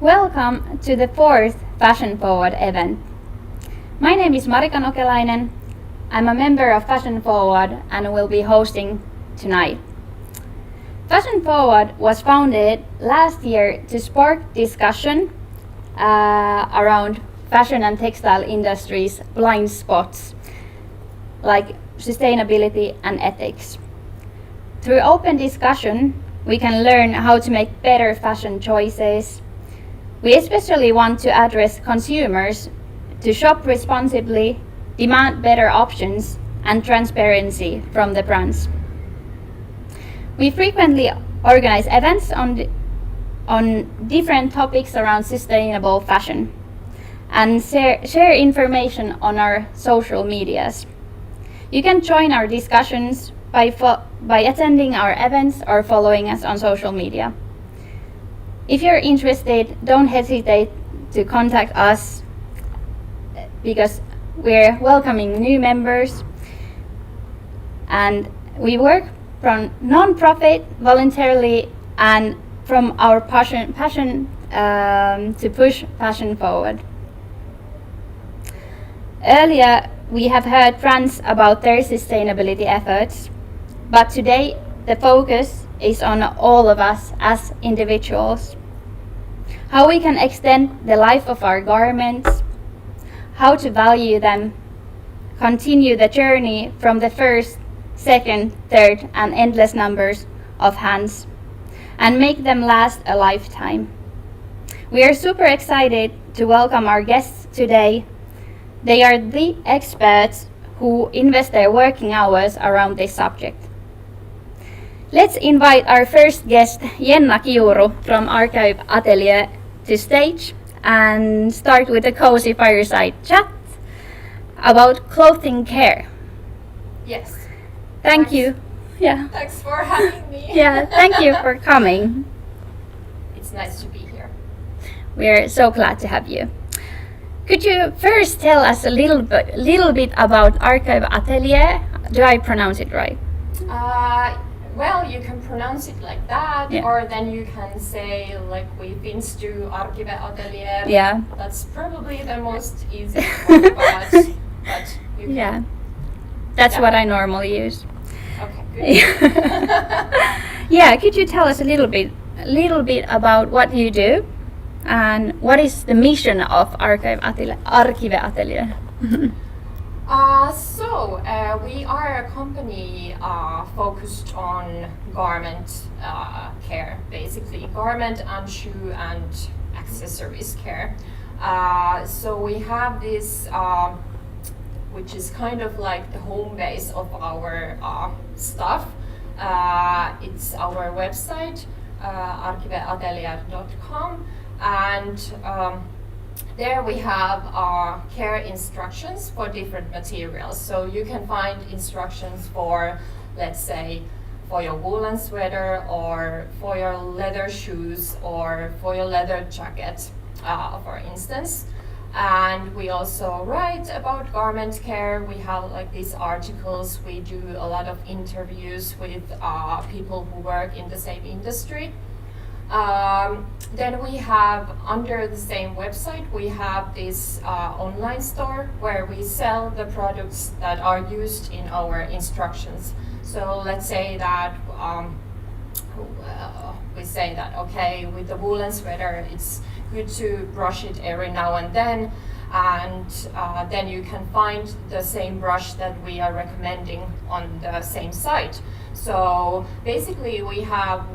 Welcome to the 4th Fashion Forward event. My name is Maija Makkonen. I'm a member of Fashion Forward and will be hosting tonight. Fashion Forward was founded last year to spark discussion around fashion and textile industry's blind spots, like sustainability and ethics. Through open discussion, we can learn how to make better fashion choices. We especially want to address consumers to shop responsibly, demand better options, and transparency from the brands. We frequently organize events on different topics around sustainable fashion and share information on our social medias. You can join our discussions by attending our events or following us on social media. If you're interested, don't hesitate to contact us because we're welcoming new members, and we work from non-profit, voluntarily, and from our passion to push fashion forward. Earlier, we have heard brands about their sustainability efforts, but today the focus is on all of us as individuals. How we can extend the life of our garments, how to value them, continue the journey from the first, second, third, and endless numbers of hands, and make them last a lifetime. We are super excited to welcome our guests today. They are the experts who invest their working hours around this subject. Let's invite our first guest, Jenna Kiuru from Arkive Ateliér, to stage and start with a cozy fireside chat about clothing care. Yes. Thanks. You. Yeah. Thanks for having me. Yeah, thank you for coming. It's nice to be here. We're so glad to have you. Could you first tell us a little bit about Arkive Ateliér? Do I pronounce it right? Well, you can pronounce it like that, Yeah. or then you can say like we Finns do Arkive Ateliér. Yeah. That's probably the most easy one, but you can. Yeah. That's what I normally use. Okay, good. Yeah, could you tell us a little bit about what you do and what is the mission of Arkive Ateliér? We are a company focused on garment care, basically garment and shoe and accessories care. So we have this, which is kind of like the home base of our stuff. It's our website, arkive.atelier.com, and there we have care instructions for different materials. So you can find instructions for, let's say, for your woolen sweater or for your leather shoes or for your leather jacket, for instance. And we also write about garment care. We have like these articles. We do a lot of interviews with people who work in the same industry. Then we have, under the same website, we have this online store where we sell the products that are used in our instructions. So let's say that we say that, okay, with the woolen sweater, it's good to brush it every now and then you can find the same brush that we are recommending on the same site. So basically we have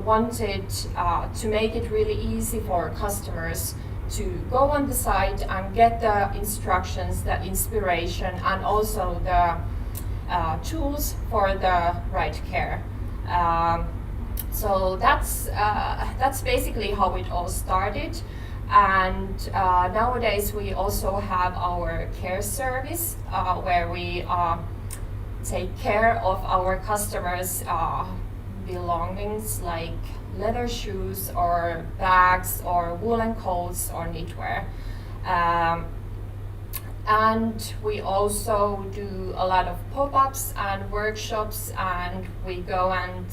wanted to make it really easy for customers to go on the site and get the instructions, the inspiration, and also the tools for the right care. So that's basically how it all started. And nowadays we also have our care service where we take care of our customers' belongings like leather shoes or bags or woolen coats or knitwear. And we also do a lot of pop-ups and workshops, and we go and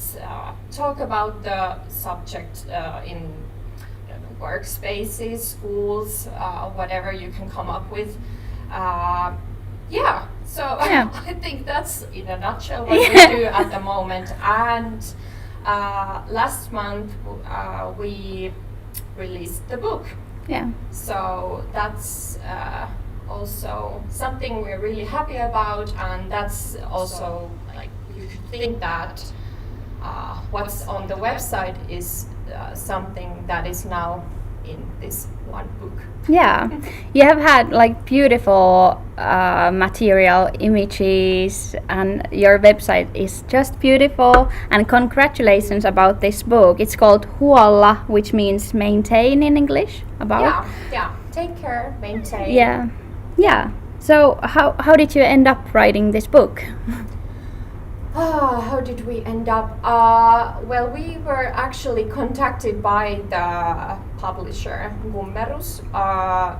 talk about the subject in workspaces, schools, whatever you can come up with. I think that's in a nutshell what we do at the moment. And last month we released the book. Yeah. So that's also something we're really happy about, and that's also like you could think that what's on the website is something that is now in this one book. Yeah, you have had like beautiful material, images, and your website is just beautiful. And congratulations about this book. It's called 𝗦𝗣𝗘𝗥𝗦, which means maintain in English. About take care, maintain. Yeah. So how did you end up writing this book? How did we end up? Well, we were actually contacted by the publisher, 𝗦𝗣𝗘𝗥𝗦.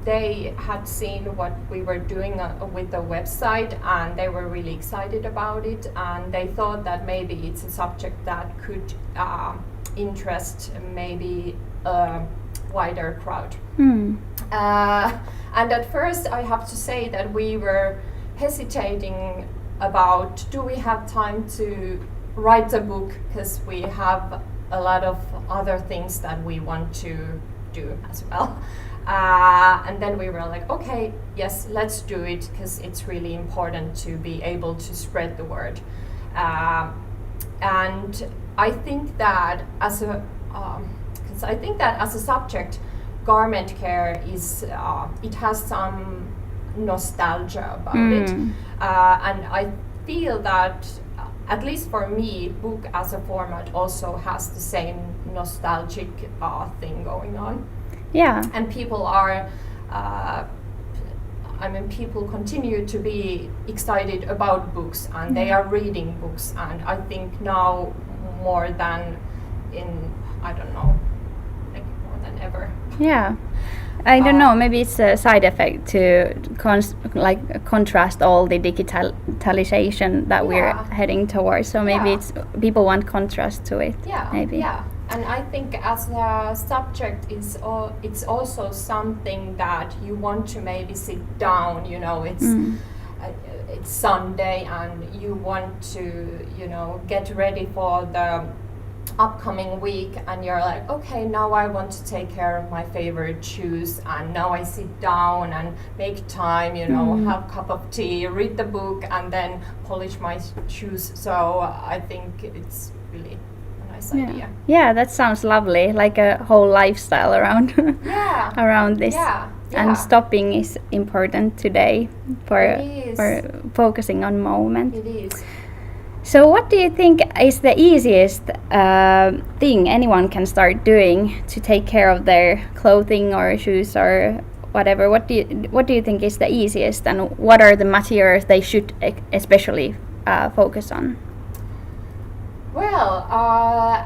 They had seen what we were doing with the website, and they were really excited about it, and they thought that maybe it's a subject that could interest maybe a wider crowd. And at first I have to say that we were hesitating about, do we have time to write a book, because we have a lot of other things that we want to do as well. And then we were like, okay, yes, let's do it, because it's really important to be able to spread the word. And I think that as a subject, garment care is it has some nostalgia about it, and I feel that at least for me, book as a format also has the same nostalgic thing going on. Yeah. And people are people continue to be excited about books, and they are reading books, and I think now more than in, I don't know, like more than ever. Yeah. I don't know, maybe it's a side effect to contrast all the digitalization that we're heading towards. So maybe it's people want contrast to it. Yeah, maybe. Yeah. And I think as a subject, it's also something that you want to maybe sit down. You know, it's Sunday, and you want to get ready for the upcoming week, and you're like, okay, now I want to take care of my favorite shoes, and now I sit down and make time, have a cup of tea, read the book, and then polish my shoes. So I think it's really a nice idea. Yeah, that sounds lovely, like a whole lifestyle around around this. And stopping is important today for focusing on moment. It is. So what do you think is the easiest thing anyone can start doing to take care of their clothing or shoes or whatever? What do you think is the easiest, and what are the materials they should especially focus on? Well,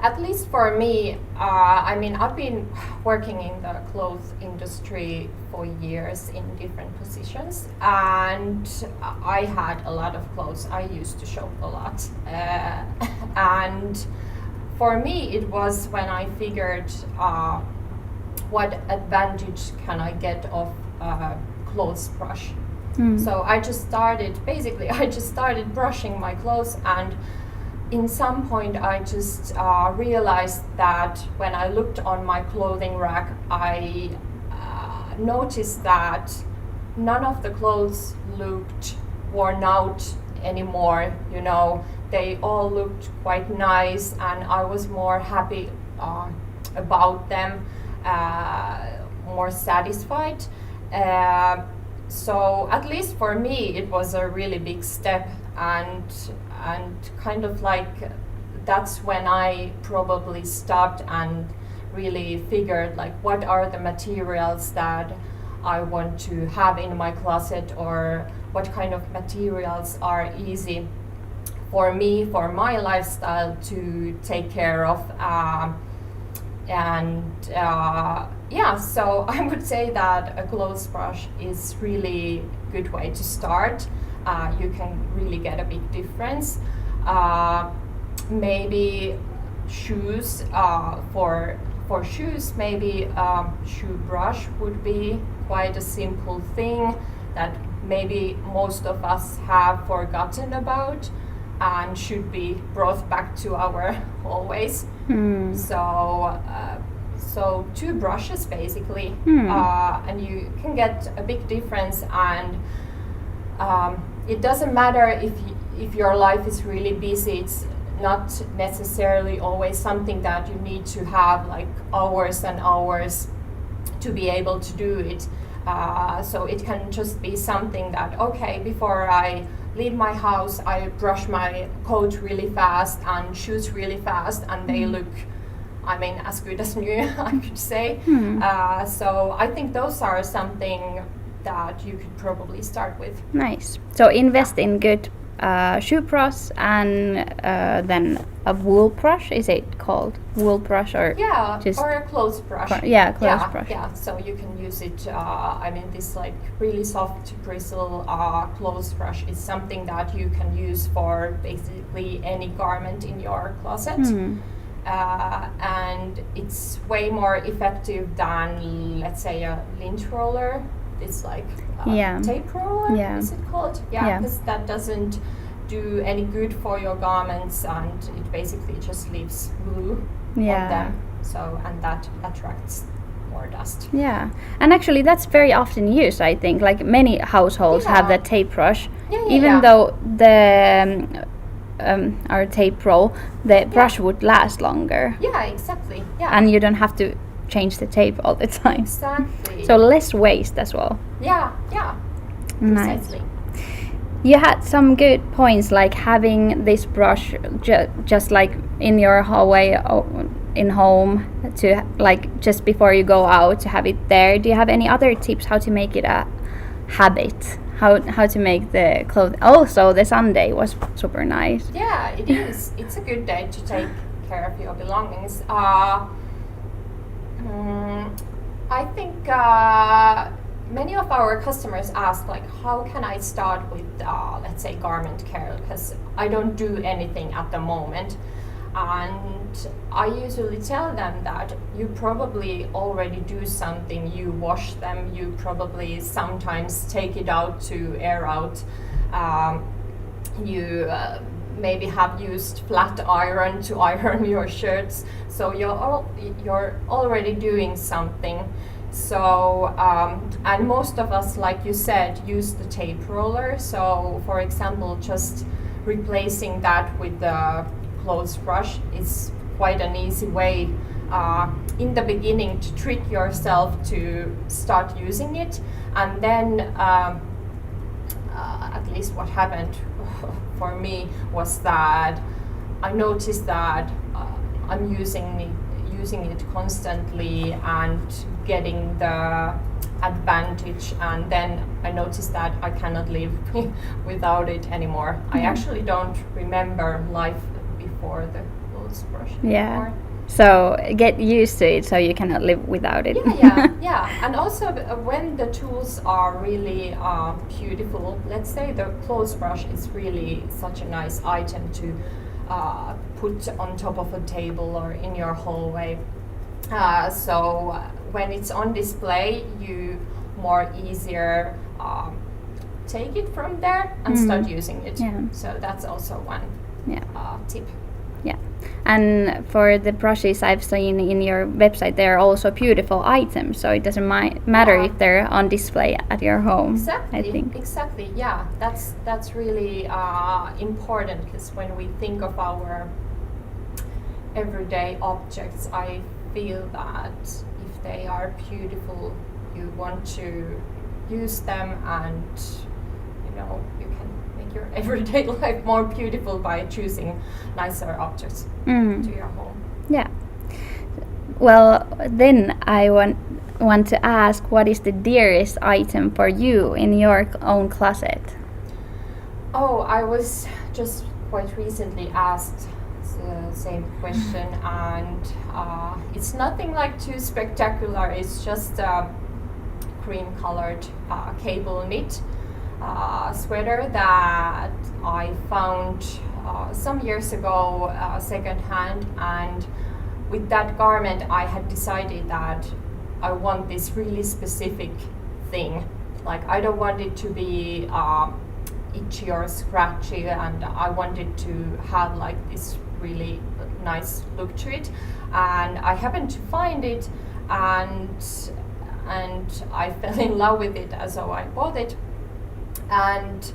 at least for me, I've been working in the clothes industry for years in different positions, and I had a lot of clothes. I used to shop a lot, and for me it was when I figured what advantage can I get of clothes brush. So I just started brushing my clothes, and in some point I just realized that when I looked on my clothing rack, I noticed that none of the clothes looked worn out anymore. They all looked quite nice, and I was more happy about them, more satisfied. So at least for me it was a really big step, and kind of like that's when I probably stopped and really figured like what are the materials that I want to have in my closet, or what kind of materials are easy for me, for my lifestyle to take care of. And yeah, so I would say that a clothes brush is really good way to start. You can really get a big difference. Maybe shoes, for shoes, maybe shoe brush would be quite a simple thing that maybe most of us have forgotten about and should be brought back to our hallways. So 2 brushes basically, and you can get a big difference. And it doesn't matter if your life is really busy. It's not necessarily always something that you need to have like hours and hours to be able to do it. So it can just be something that, okay, before I leave my house, I brush my coat really fast and shoes really fast, and they look, I mean, as good as new, I could say. So I think those are something that you could probably start with. Nice. So invest in good shoe brush and then a wool brush. Is it called wool brush or just or a clothes brush? Clothes brush. Yeah. So you can use it. I mean, this like really soft bristle clothes brush is something that you can use for basically any garment in your closet. And it's way more effective than, let's say, a lint roller. It's like tape roller, is it called? Because that doesn't do any good for your garments, and it basically just leaves glue on them. So, and that attracts more dust. Yeah, and actually that's very often used, I think. Like many households have that tape brush, even though the our tape roll, the brush would last longer. Yeah, exactly. Yeah, and you don't have to change the tape all the time. Exactly. So less waste as well. Yeah. Nice. Precisely. You had some good points, like having this brush just like in your hallway in home, to like just before you go out to have it there. Do you have any other tips how to make it a habit? How to make the clothes? Also, the Sunday was super nice. Yeah, it is. It's a good day to take care of your belongings. I think many of our customers ask, like, how can I start with, let's say, garment care, because I don't do anything at the moment. And I usually tell them that you probably already do something. You wash them, you probably sometimes take it out to air out. You maybe have used flat iron to iron your shirts, so you're already doing something. So and most of us, like you said, use the tape roller. So for example, just replacing that with the clothes brush is quite an easy way in the beginning to trick yourself to start using it. And then at least what happened for me was that I noticed that I'm using it constantly and getting the advantage, and then I noticed that I cannot live without it anymore. I actually don't remember life before the clothes brush anymore. So get used to it so you cannot live without it. Yeah. And also when the tools are really beautiful, let's say the clothes brush is really such a nice item to put on top of a table or in your hallway. So when it's on display, you more easier take it from there and start using it. So that's also one tip. Yeah, and for the brushes I've seen in your website, they're also beautiful items, so it doesn't matter if they're on display at your home. Exactly, I think. Exactly, yeah, that's really important, because when we think of our everyday objects, I feel that if they are beautiful, you want to use them, and you can make your everyday life more beautiful by choosing nicer objects to your home. Yeah. Well, then I want to ask, what is the dearest item for you in your own closet? Oh, I was just quite recently asked same question, and it's nothing like too spectacular. It's just a cream-colored cable knit sweater that I found some years ago secondhand, and with that garment I had decided that I want this really specific thing. Like, I don't want it to be itchy or scratchy, and I wanted to have like this really nice look to it, and I happened to find it, and I fell in love with it, so I bought it. And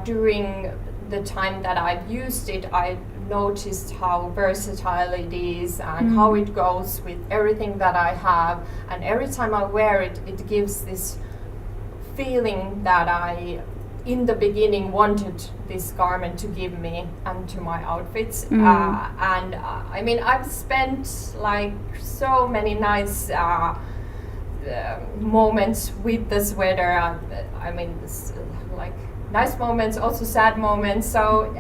during the time that I've used it, I noticed how versatile it is and how it goes with everything that I have, and every time I wear it, it gives this feeling that I in the beginning wanted this garment to give me and to my outfits. I mean, I've spent like so many nice moments with the sweater. I mean, like nice moments, also sad moments. So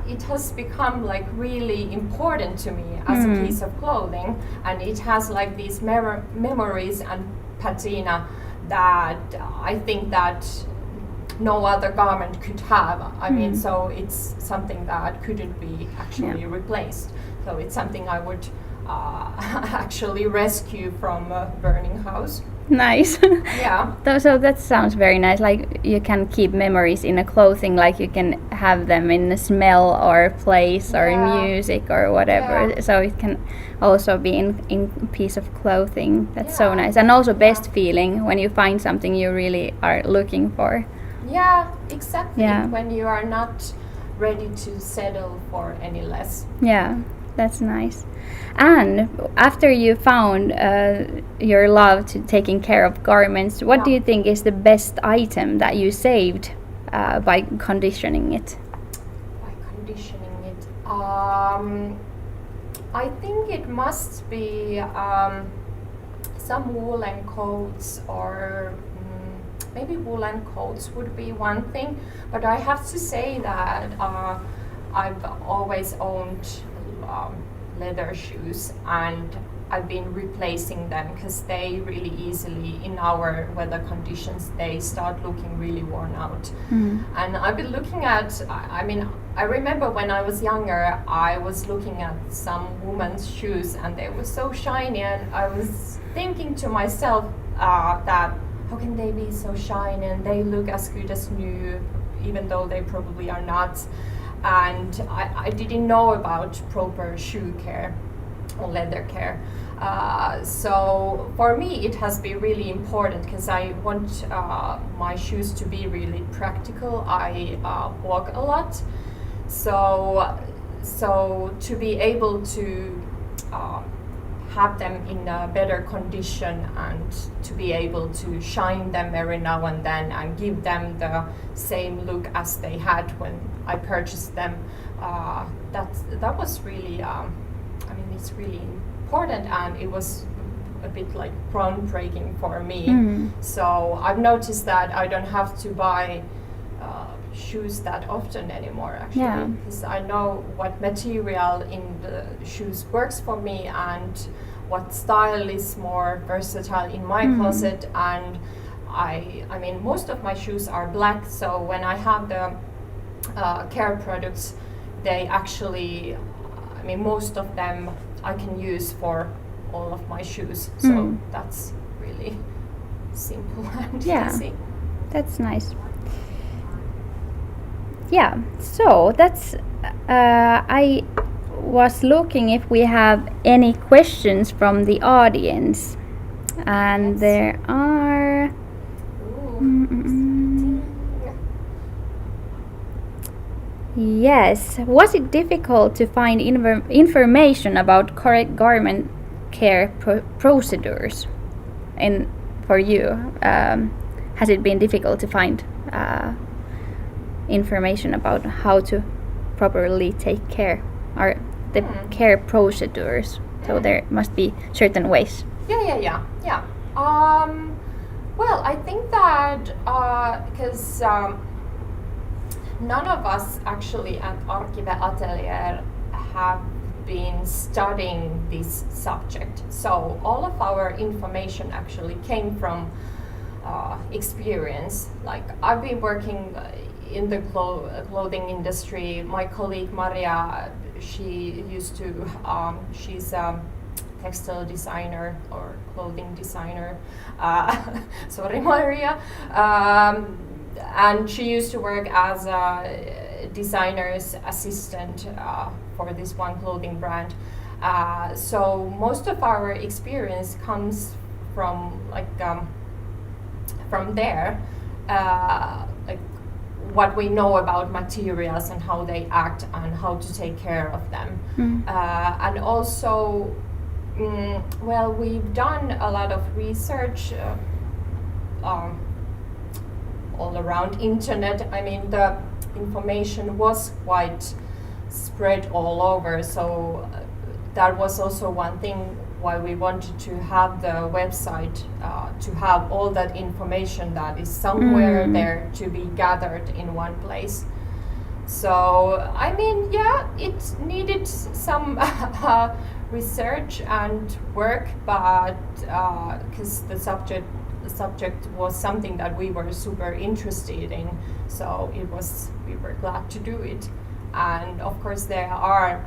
it has become like really important to me as a piece of clothing, and it has like these memories and patina that I think that no other garment could have. I mean, so it's something that couldn't be actually replaced. So it's something I would actually rescue from a burning house. Nice. Yeah. So that sounds very nice. Like, you can keep memories in a clothing, like you can have them in a smell or place or in music or whatever. Yeah. So it can also be in piece of clothing. That's so nice. And also best feeling when you find something you really are looking for. Yeah, exactly. Yeah. When you are not ready to settle for any less. Yeah, that's nice. And after you found your love to taking care of garments, what do you think is the best item that you saved by conditioning it? By conditioning it, I think it must be some woolen coats, or maybe woolen coats would be one thing. But I have to say that I've always owned leather shoes, and I've been replacing them because they really easily, in our weather conditions, they start looking really worn out. And I've been looking at, I mean, I remember when I was younger, I was looking at some women's shoes and they were so shiny, and I was thinking to myself that how can they be so shiny and they look as good as new, even though they probably are not. And I didn't know about proper shoe care or leather care. So for me it has been really important because I want my shoes to be really practical. I walk a lot, so to be able to have them in a better condition and to be able to shine them every now and then and give them the same look as they had when I purchased them, that was really, I mean, it's really important, and it was a bit like groundbreaking for me. So I've noticed that I don't have to buy shoes that often anymore, actually, because I know what material in the shoes works for me and what style is more versatile in my closet. And I mean, most of my shoes are black, so when I have the care products, they actually, I mean, most of them I can use for all of my shoes. So that's really simple and easy. That's nice. Yeah, so that's I was looking if we have any questions from the audience, and there are. Yes, was it difficult to find information about correct garment care procedures? And for you, has it been difficult to find information about how to properly take care, or the care procedures? So there must be certain ways. Yeah. Well, I think that because none of us actually at Arkive Ateliér have been studying this subject. So all of our information actually came from experience. Like I've been working in the clothing industry. My colleague Maija, she's a textile designer or clothing designer. Sorry, Maija. And she used to work as a designer's assistant for this one clothing brand. So most of our experience comes from from there, like what we know about materials and how they act and how to take care of them. And also, well, we've done a lot of research all around internet. I mean, the information was quite spread all over, so that was also one thing why we wanted to have the website, to have all that information that is somewhere there to be gathered in one place. So, I mean, yeah, it needed some research and work, but because the subject was something that we were super interested in, so we were glad to do it. And of course there are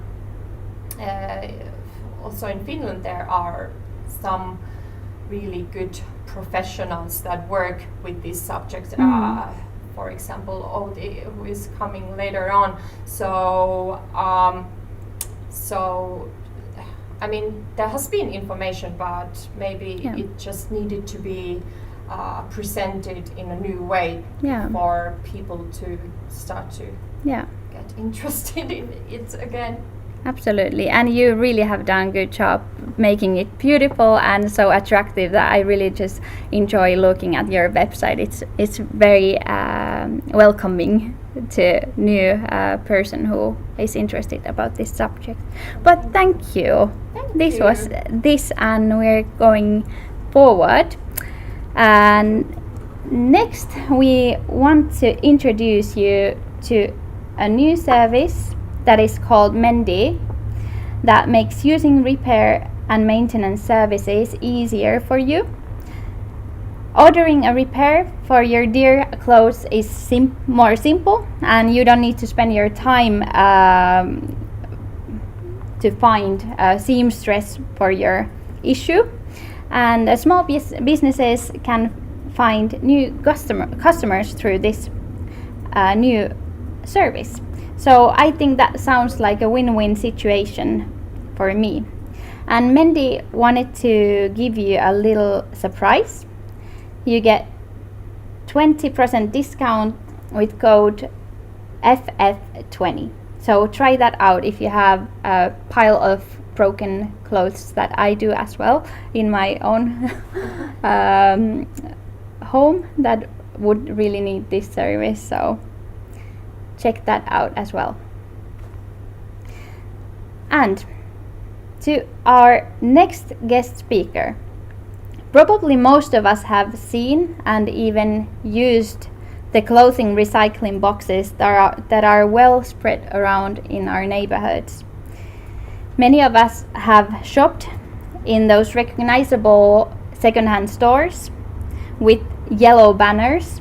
also in Finland there are some really good professionals that work with this subject. For example, Outi, who is coming later on. So I mean, there has been information, but maybe it just needed to be presented in a new way for people to start to get interested in it again. Absolutely, and you really have done a good job making it beautiful and so attractive that I really just enjoy looking at your website. It's very welcoming to new person who is interested about this subject. But thank you. This was this, and we're going forward. And next, we want to introduce you to a new service that is called 𝗦𝗍𝗘𝗥𝗦, that makes using repair and maintenance services easier for you. Ordering a repair for your dear clothes is more simple, and you don't need to spend your time to find a seamstress for your issue. And small businesses can find new customers through this new service. So I think that sounds like a win-win situation for me. And 𝗦𝗍𝗘𝗥𝗦 wanted to give you a little surprise. You get 20% discount with code FF20. So try that out if you have a pile of broken clothes that I do as well in my own home that would really need this service. So check that out as well. And to our next guest speaker. Probably most of us have seen and even used the clothing recycling boxes that are well spread around in our neighborhoods. Many of us have shopped in those recognizable secondhand stores with yellow banners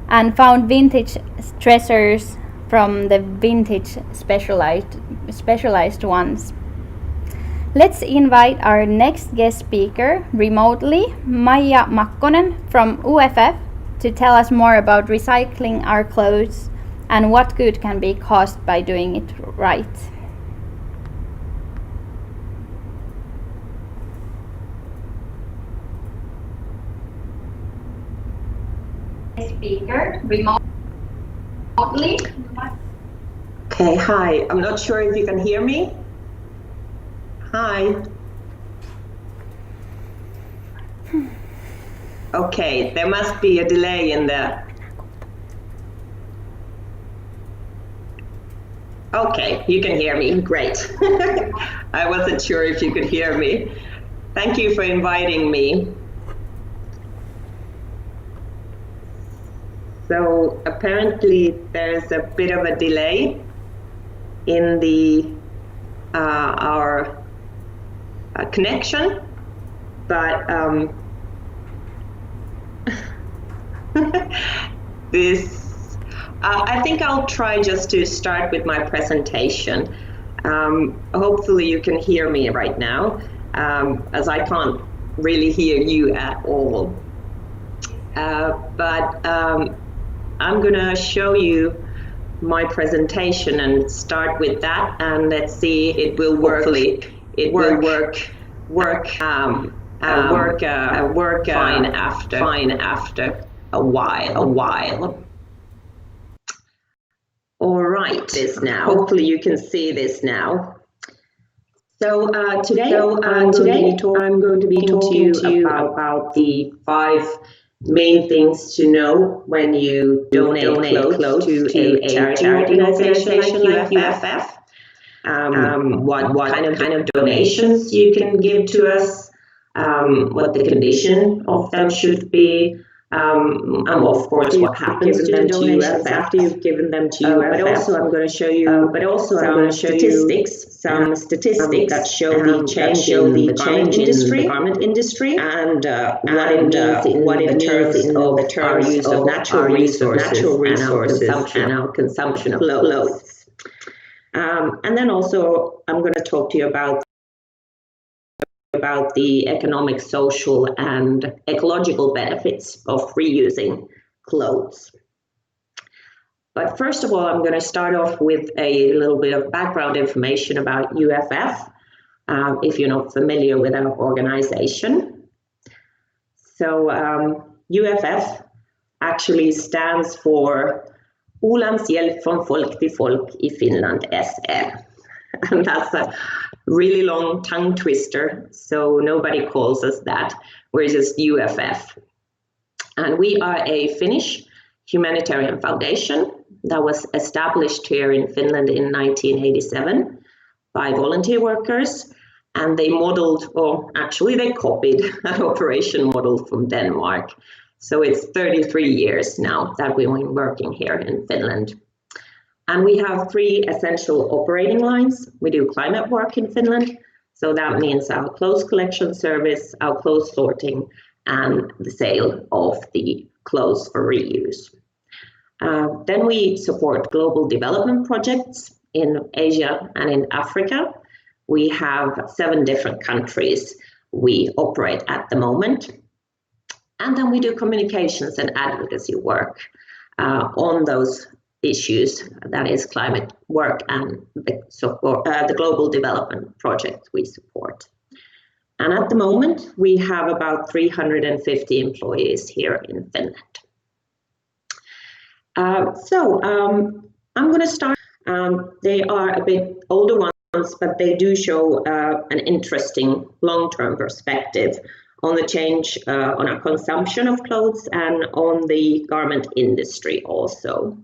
and found vintage treasures from the vintage specialized ones. Let's invite our next guest speaker remotely, Maija Makkonen from UFF, to tell us more about recycling our clothes and what good can be caused by doing it right. Speaker remotely. Okay, hi. I'm not sure if you can hear me. Hi. Okay, there must be a delay in the... Okay, you can hear me. Great. I wasn't sure if you could hear me. Thank you for inviting me. So apparently there's a bit of a delay in the our connection, but I think I'll try just to start with my presentation. Hopefully you can hear me right now, as I can't really hear you at all. But I'm gonna show you my presentation and start with that, and let's see, it will work. Hopefully it will work fine after a while. All right, this now. Hopefully you can see this now. So today I'm going to be talking to you about the 5 main things to know when you donate clothes to a charity organization like UFF. What kind of donations you can give to us, what the condition of them should be, and of course what happens to the donations after you've given them to UFF. But also I'm going to show you some statistics that show the change in the garment industry, and what it means in the terms of natural resources and our consumption of clothes. And then also I'm going to talk to you about the economic, social, and ecological benefits of reusing clothes. But first of all, I'm going to start off with a little bit of background information about UFF, if you're not familiar with our organization. So UFF actually stands for Ulands hjälp från folk till folk i Finland SR. And that's a really long tongue twister, so nobody calls us that. We're just UFF. And we are a Finnish humanitarian foundation that was established here in Finland in 1987 by volunteer workers. And they modeled, or actually they copied an operation model from Denmark. So it's 33 years now that we've been working here in Finland. And we have 3 essential operating lines. We do climate work in Finland. So that means our clothes collection service, our clothes sorting, and the sale of the clothes for reuse. Then we support global development projects in Asia and in Africa. We have 7 different countries we operate at the moment. And then we do communications and advocacy work on those issues, that is climate work and the global development project we support. And at the moment, we have about 350 employees here in Finland. I'm going to start. They are a bit older ones, but they do show an interesting long-term perspective on the change on our consumption of clothes and on the garment industry also.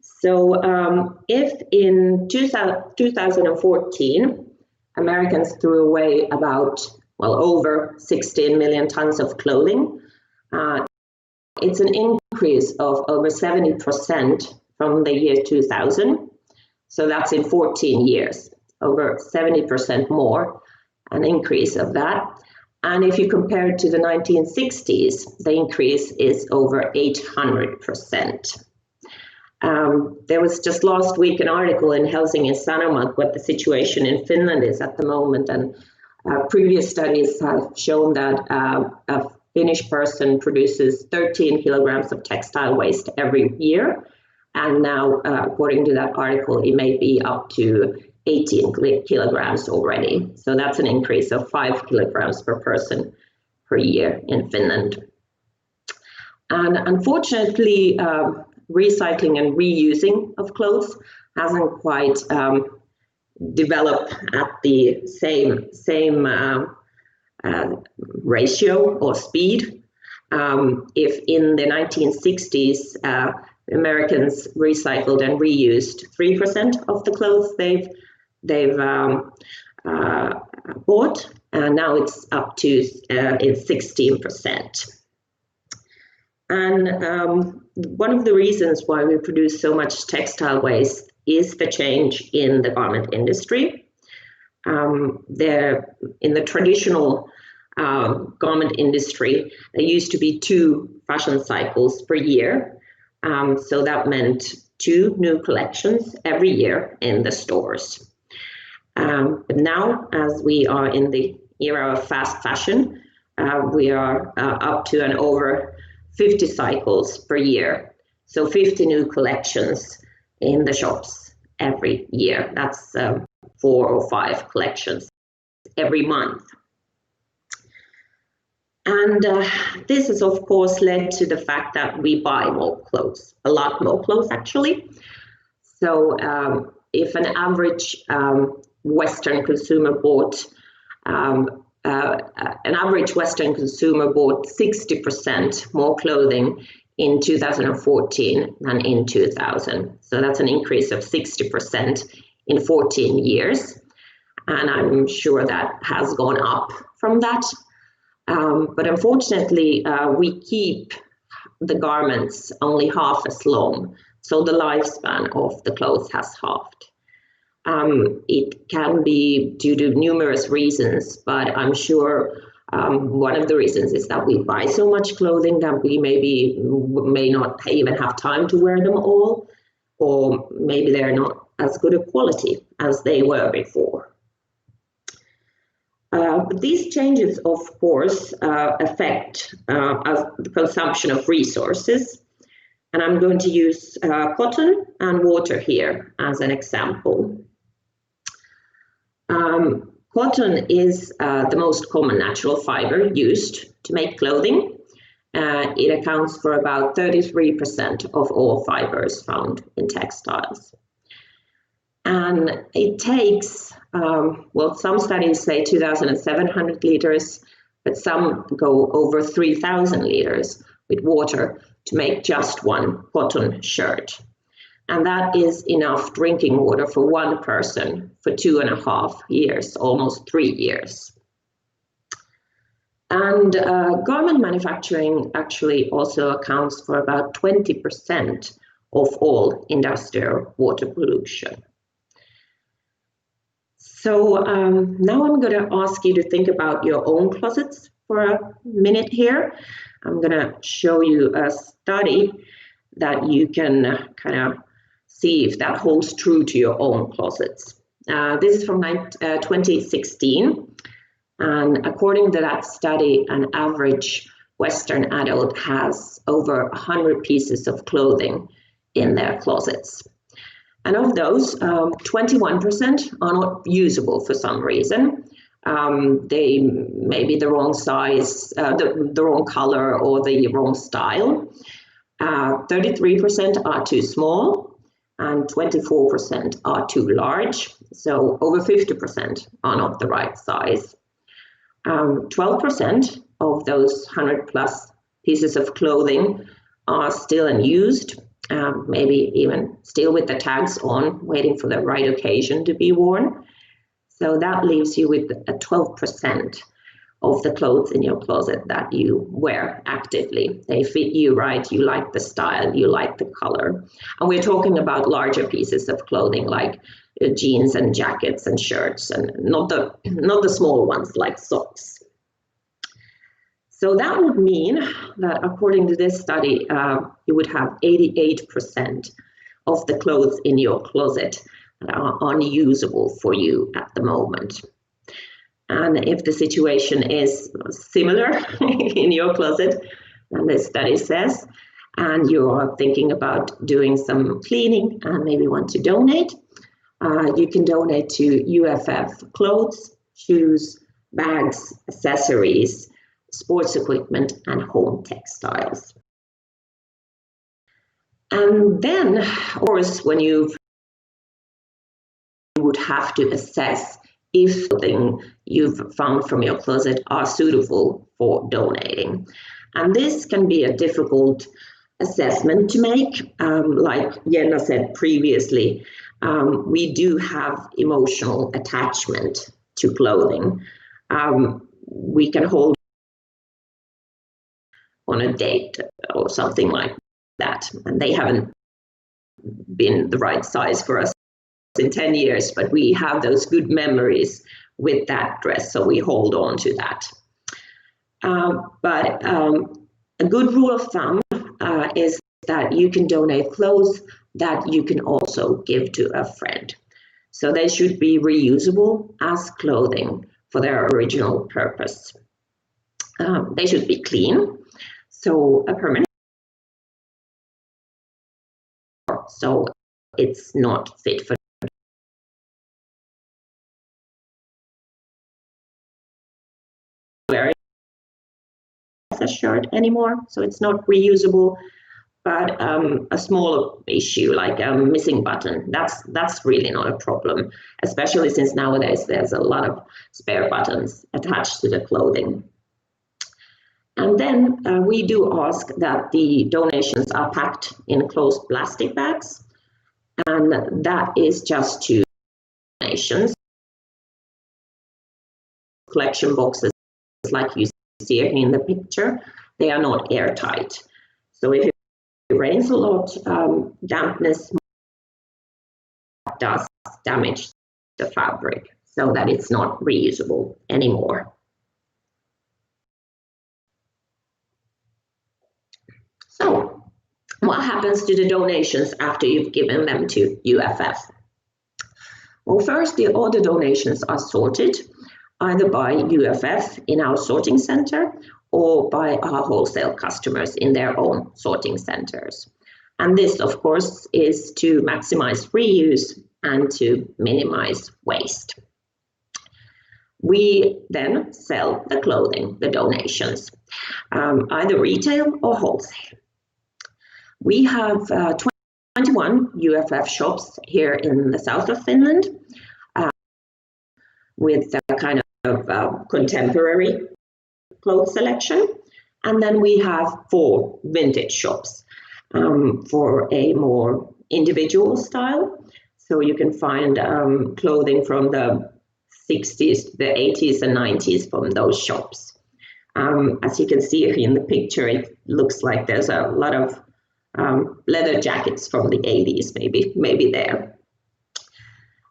So if in 2014, Americans threw away over 16 million tons of clothing, it's an increase of over 70% from the year 2000. So that's in 14 years, over 70% more, an increase of that. And if you compare it to the 1960s, the increase is over 800%. There was just last week an article in Helsingin Sanomat what the situation in Finland is at the moment, and previous studies have shown that a Finnish person produces 13 kilograms of textile waste every year, and now according to that article it may be up to 18 kilograms already. So that's an increase of 5 kilograms per person per year in Finland. And unfortunately, recycling and reusing of clothes hasn't quite developed at the same ratio or speed. If in the 1960s Americans recycled and reused 3% of the clothes they've bought, and now it's up to 16%. And one of the reasons why we produce so much textile waste is the change in the garment industry. In the traditional garment industry, there used to be 2 fashion cycles per year. So that meant 2 new collections every year in the stores. But now, as we are in the era of fast fashion, we are up to and over 50 cycles per year. So 50 new collections in the shops every year. That's 4 or 5 collections every month. And this has, of course, led to the fact that we buy more clothes, a lot more clothes, actually. So if an average Western consumer bought, an average Western consumer bought 60% more clothing in 2014 than in 2000. So that's an increase of 60% in 14 years. And I'm sure that has gone up from that. But unfortunately, we keep the garments only half as long, so the lifespan of the clothes has halved. It can be due to numerous reasons, but I'm sure one of the reasons is that we buy so much clothing that we may not even have time to wear them all, or maybe they're not as good a quality as they were before. But these changes, of course, affect the consumption of resources. And I'm going to use cotton and water here as an example. Cotton is the most common natural fiber used to make clothing. It accounts for about 33% of all fibers found in textiles. And it takes, well, some studies say 2,700 liters, but some go over 3,000 liters with water to make just one cotton shirt. And that is enough drinking water for one person for 2.5 years, almost 3 years. And garment manufacturing actually also accounts for about 20% of all industrial water pollution. So now I'm going to ask you to think about your own closets for a minute here. I'm going to show you a study that you can kind of see if that holds true to your own closets. This is from 2016. And according to that study, an average Western adult has over 100 pieces of clothing in their closets. And of those, 21% are not usable for some reason. They may be the wrong size, the wrong color, or the wrong style. 33% are too small, and 24% are too large. So over 50% are not the right size. 12% of those 100 plus pieces of clothing are still unused. Maybe even still with the tags on, waiting for the right occasion to be worn. So that leaves you with a 12% of the clothes in your closet that you wear actively. They fit you right, you like the style, you like the color. And we're talking about larger pieces of clothing like jeans and jackets and shirts, and not the small ones like socks. So that would mean that according to this study, you would have 88% of the clothes in your closet that are unusable for you at the moment. And if the situation is similar in your closet than this study says, and you are thinking about doing some cleaning and maybe want to donate, you can donate to UFF clothes, shoes, bags, accessories, sports equipment, and home textiles. And then, of course, when you would have to assess if something you've found from your closet are suitable for donating. And this can be a difficult assessment to make. Like Jenna said previously, we do have emotional attachment to clothing. We can hold on a date or something like that, and they haven't been the right size for us in 10 years, but we have those good memories with that dress, so we hold on to that. But a good rule of thumb is that you can donate clothes that you can also give to a friend. So they should be reusable as clothing for their original purpose. They should be clean, so a permanent, so it's not fit for wearing as a shirt anymore, so it's not reusable. But a small issue like a missing button, that's really not a problem, especially since nowadays there's a lot of spare buttons attached to the clothing. And then we do ask that the donations are packed in closed plastic bags, and that is just to donations. Collection boxes, like you see here in the picture, they are not airtight. So if it rains a lot, dampness does damage the fabric so that it's not reusable anymore. So what happens to the donations after you've given them to UFF? Well, first, all the donations are sorted either by UFF in our sorting center or by our wholesale customers in their own sorting centers. And this, of course, is to maximize reuse and to minimize waste. We then sell the clothing, the donations, either retail or wholesale. We have 21 UFF shops here in the south of Finland with a kind of contemporary clothes selection. And then we have 4 vintage shops for a more individual style. So you can find clothing from the 60s, the 80s and 90s from those shops. As you can see in the picture, it looks like there's a lot of leather jackets from the 80s, maybe there.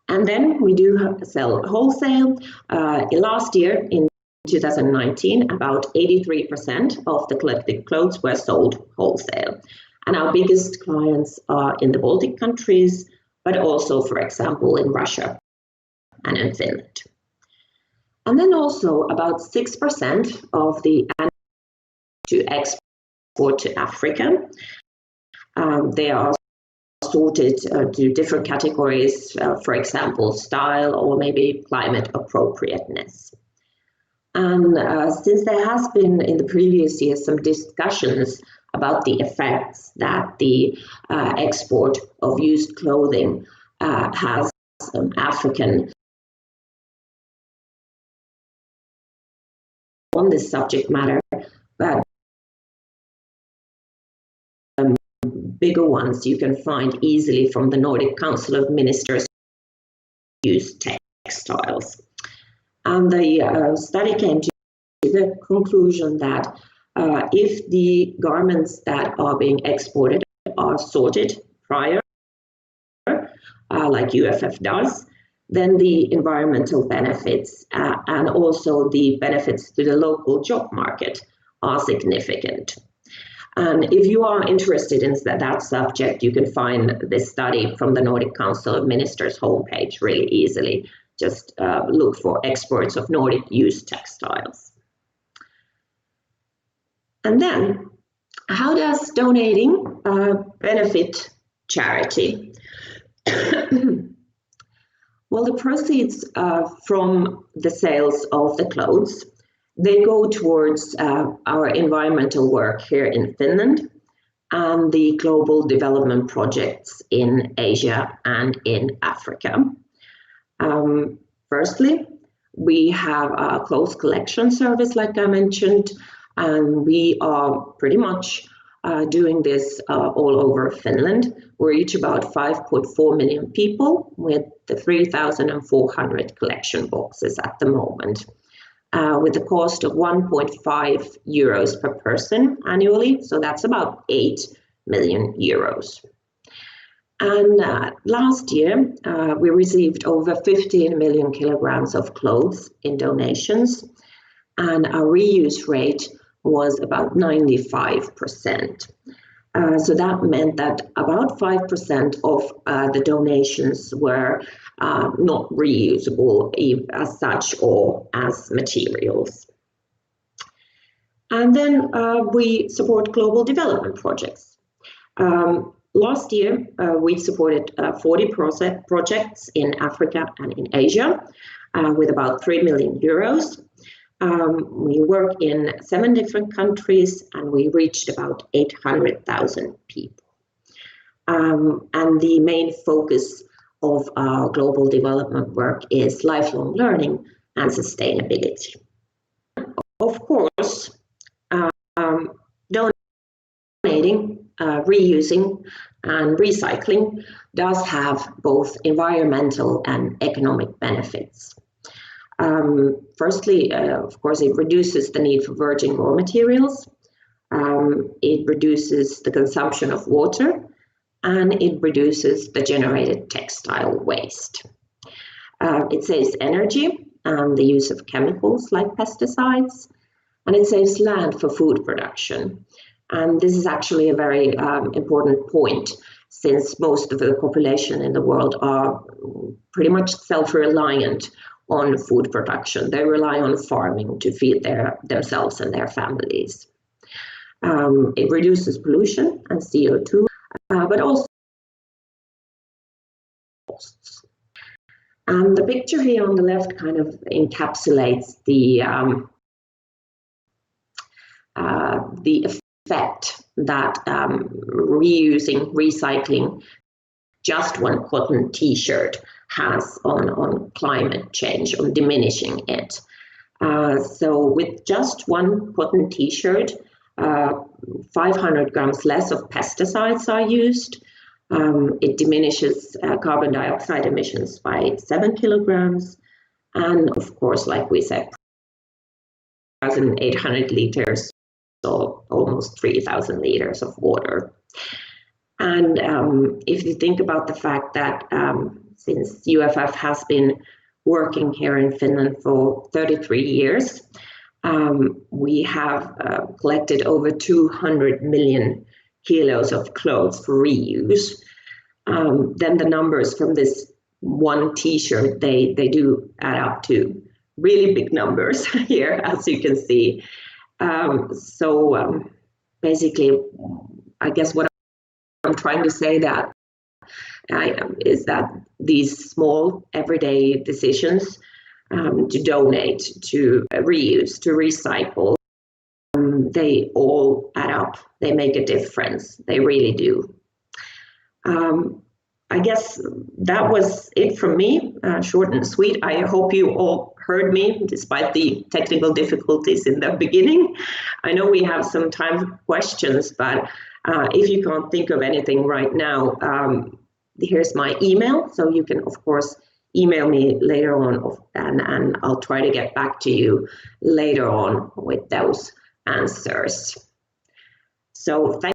And then we do sell wholesale. Last year, in 2019, about 83% of the collected clothes were sold wholesale. And our biggest clients are in the Baltic countries, but also, for example, in Russia and in Finland. And then also about 6% of the to export to Africa. They are sorted to different categories, for example, style or maybe climate appropriateness. And since there has been in the previous years some discussions about the effects that the export of used clothing has on African on this subject matter, but bigger ones you can find easily from the Nordic Council of Ministers use textiles. And the study came to the conclusion that if the garments that are being exported are sorted prior, like UFF does, then the environmental benefits and also the benefits to the local job market are significant. And if you are interested in that subject, you can find this study from the Nordic Council of Ministers homepage really easily. Just look for exports of Nordic used textiles. And then, how does donating benefit charity? Well, the proceeds from the sales of the clothes, they go towards our environmental work here in Finland and the global development projects in Asia and in Africa. Firstly, we have a clothes collection service, like I mentioned, and we are pretty much doing this all over Finland. We reach about 5.4 million people with the 3,400 collection boxes at the moment, with a cost of 1.5 euros per person annually. So that's about 8 million euros. And last year, we received over 15 million kilograms of clothes in donations, and our reuse rate was about 95%. So that meant that about 5% of the donations were not reusable as such or as materials. And then we support global development projects. Last year, we supported 40 projects in Africa and in Asia with about 3 million euros. We work in 7 different countries and we reached about 800,000 people. And the main focus of our global development work is lifelong learning and sustainability. Of course, donating, reusing and recycling does have both environmental and economic benefits. Firstly, of course, it reduces the need for virgin raw materials, it reduces the consumption of water, and it reduces the generated textile waste. It saves energy and the use of chemicals like pesticides, and it saves land for food production. And this is actually a very important point, since most of the population in the world are pretty much self-reliant on food production. They rely on farming to feed themselves and their families. It reduces pollution and CO2, but also costs. And the picture here on the left kind of encapsulates the effect that reusing, recycling just one cotton t-shirt has on climate change, on diminishing it. So with just one cotton t-shirt, 500 grams less of pesticides are used. It diminishes carbon dioxide emissions by 7 kilograms. And of course, like we said, 1,800 liters, so almost 3,000 liters of water. And if you think about the fact that since UFF has been working here in Finland for 33 years, we have collected over 200 million kilos of clothes for reuse. Then the numbers from this one t-shirt, they do add up to really big numbers here, as you can see. Basically, I guess what I'm trying to say is that these small everyday decisions to donate, to reuse, to recycle, they all add up. They make a difference. They really do. I guess that was it from me, short and sweet. I hope you all heard me despite the technical difficulties in the beginning. I know we have some time for questions, but if you can't think of anything right now, here's my email. So you can, of course, email me later on, and I'll try to get back to you later on with those answers. So thank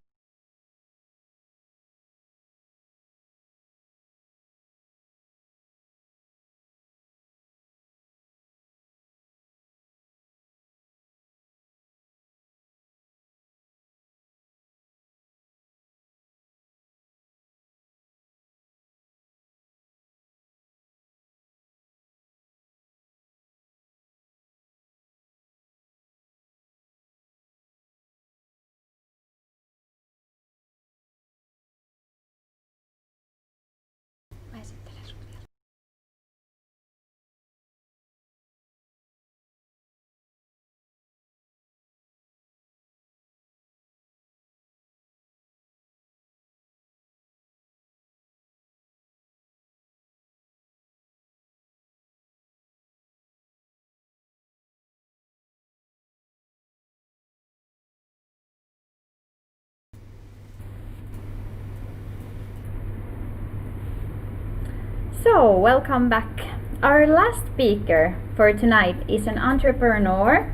So, welcome back. Our last speaker for tonight is an entrepreneur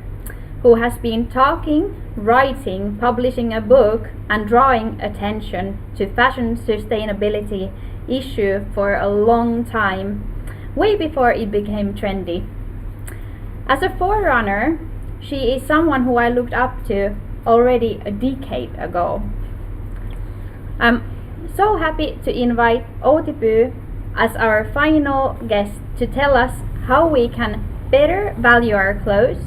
who has been talking, writing, publishing a book, and drawing attention to fashion sustainability issue for a long time, way before it became trendy. As a forerunner, she is someone who I looked up to already a decade ago. I'm so happy to invite Outi Les Pyy as our final guest to tell us how we can better value our clothes,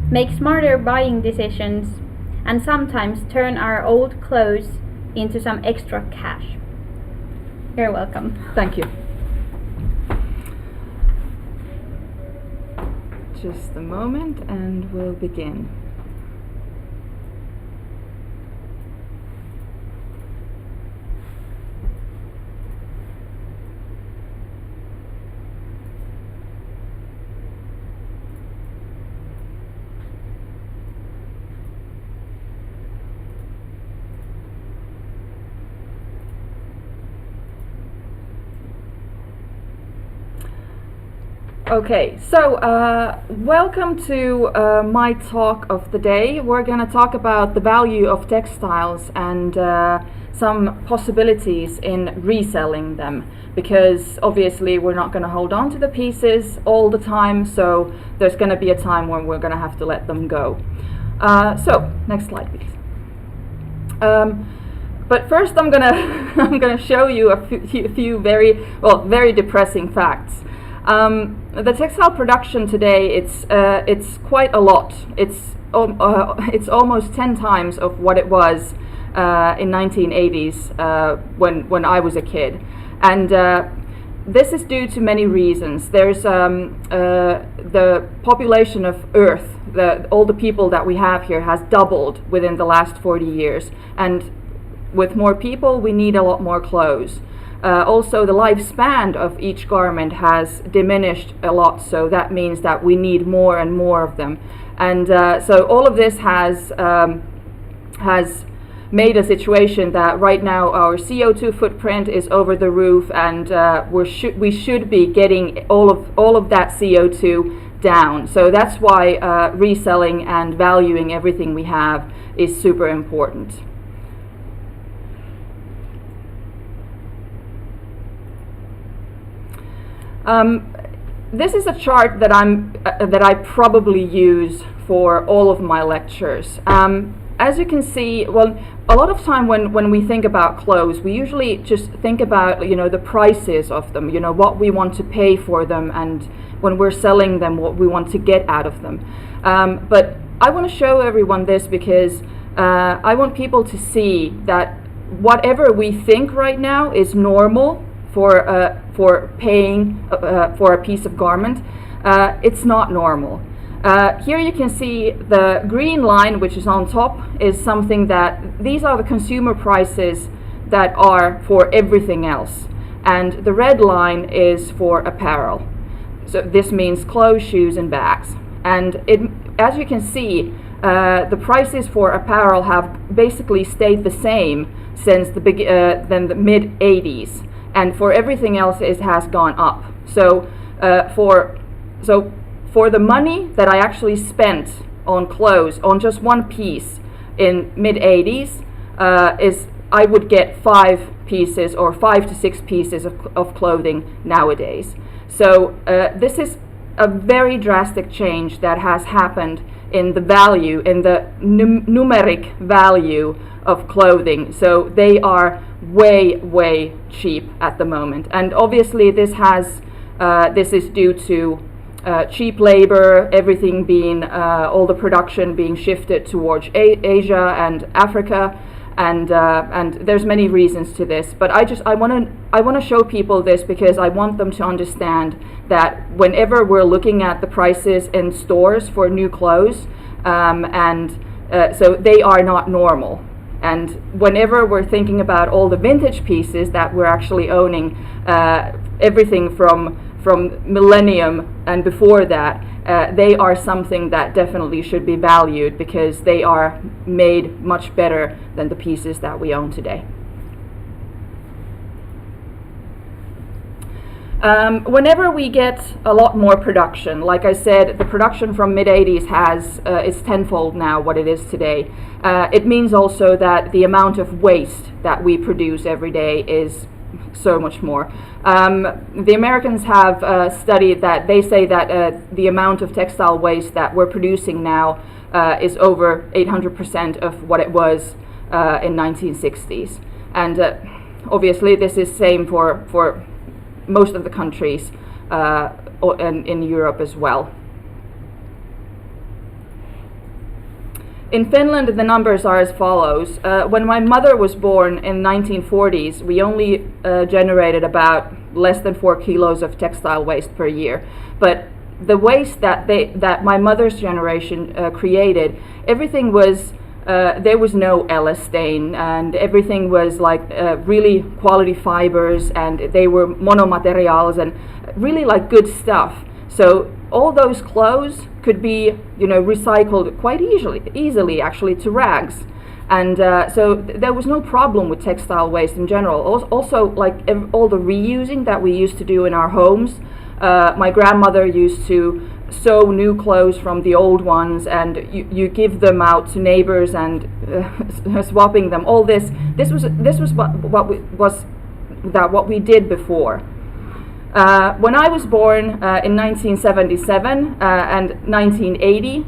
make smarter buying decisions, and sometimes turn our old clothes into some extra cash. You're welcome. Thank you. Just a moment and we'll begin. Okay, so welcome to my talk of the day. We're going to talk about the value of textiles and some possibilities in reselling them, because obviously we're not going to hold on to the pieces all the time, so there's going to be a time when we're going to have to let them go. So, next slide please. But first I'm gonna show you a few very depressing facts. The textile production today, it's quite a lot. It's almost 10 times of what it was in 1980s when I was a kid, and this is due to many reasons. There's the population of Earth, all the people that we have here has doubled within the last 40 years, and with more people we need a lot more clothes. Also, the lifespan of each garment has diminished a lot, so that means that we need more and more of them. And so all of this has made a situation that right now our CO2 footprint is over the roof, and we should be getting all of that CO2 down. So that's why reselling and valuing everything we have is super important. This is a chart that I probably use for all of my lectures. As you can see, well, a lot of time when we think about clothes, we usually just think about, the prices of them, what we want to pay for them, and when we're selling them, what we want to get out of them. But I want to show everyone this because I want people to see that whatever we think right now is normal for paying for a piece of garment, it's not normal. Here you can see the green line, which is on top, is something that these are the consumer prices that are for everything else, and the red line is for apparel. So this means clothes, shoes, and bags. And as you can see, the prices for apparel have basically stayed the same since the mid 80s. And for everything else, it has gone up. So for the money that I actually spent on clothes, on just one piece in mid 80s, I would get 5 pieces or 5 to 6 pieces of clothing nowadays. So this is a very drastic change that has happened in the value, in the numeric value of clothing. So they are way cheap at the moment, and obviously this is due to cheap labor, everything being all the production being shifted towards Asia and Africa, and there's many reasons to this. But I want to show people this because I want them to understand that whenever we're looking at the prices in stores for new clothes, so they are not normal. And whenever we're thinking about all the vintage pieces that we're actually owning, everything from millennium and before that, they are something that definitely should be valued because they are made much better than the pieces that we own today. Whenever we get a lot more production, like I said, the production from mid-80s is tenfold now what it is today. It means also that the amount of waste that we produce every day is so much more. The Americans have studied that. They say that the amount of textile waste that we're producing now is over 800% of what it was in 1960s. And obviously this is same for most of the countries and in Europe as well. In Finland, the numbers are as follows. When my mother was born in 1940s, we only generated about less than 4 kilos of textile waste per year. But the waste that my mother's generation created, everything was there was no elastane, and everything was like really quality fibers, and they were monomaterials and really like good stuff. So all those clothes could be, recycled quite easily actually to rags. And so there was no problem with textile waste in general. Also, like all the reusing that we used to do in our homes. My grandmother used to sew new clothes from the old ones, and you give them out to neighbors and swapping them. All this was what we did before. When I was born in 1977 and 1980,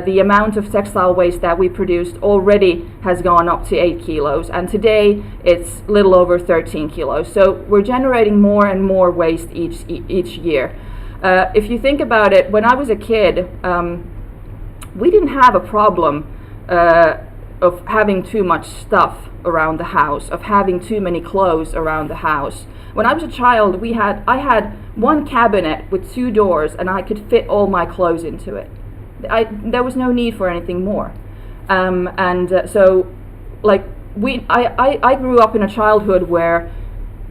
the amount of textile waste that we produced already has gone up to 8 kilos, and today it's little over 13 kilos. So we're generating more and more waste each year. If you think about it, when I was a kid, we didn't have a problem of having too much stuff around the house, of having too many clothes around the house. When I was a child, I had one cabinet with 2 doors, and I could fit all my clothes into it. There was no need for anything more. So, like I grew up in a childhood where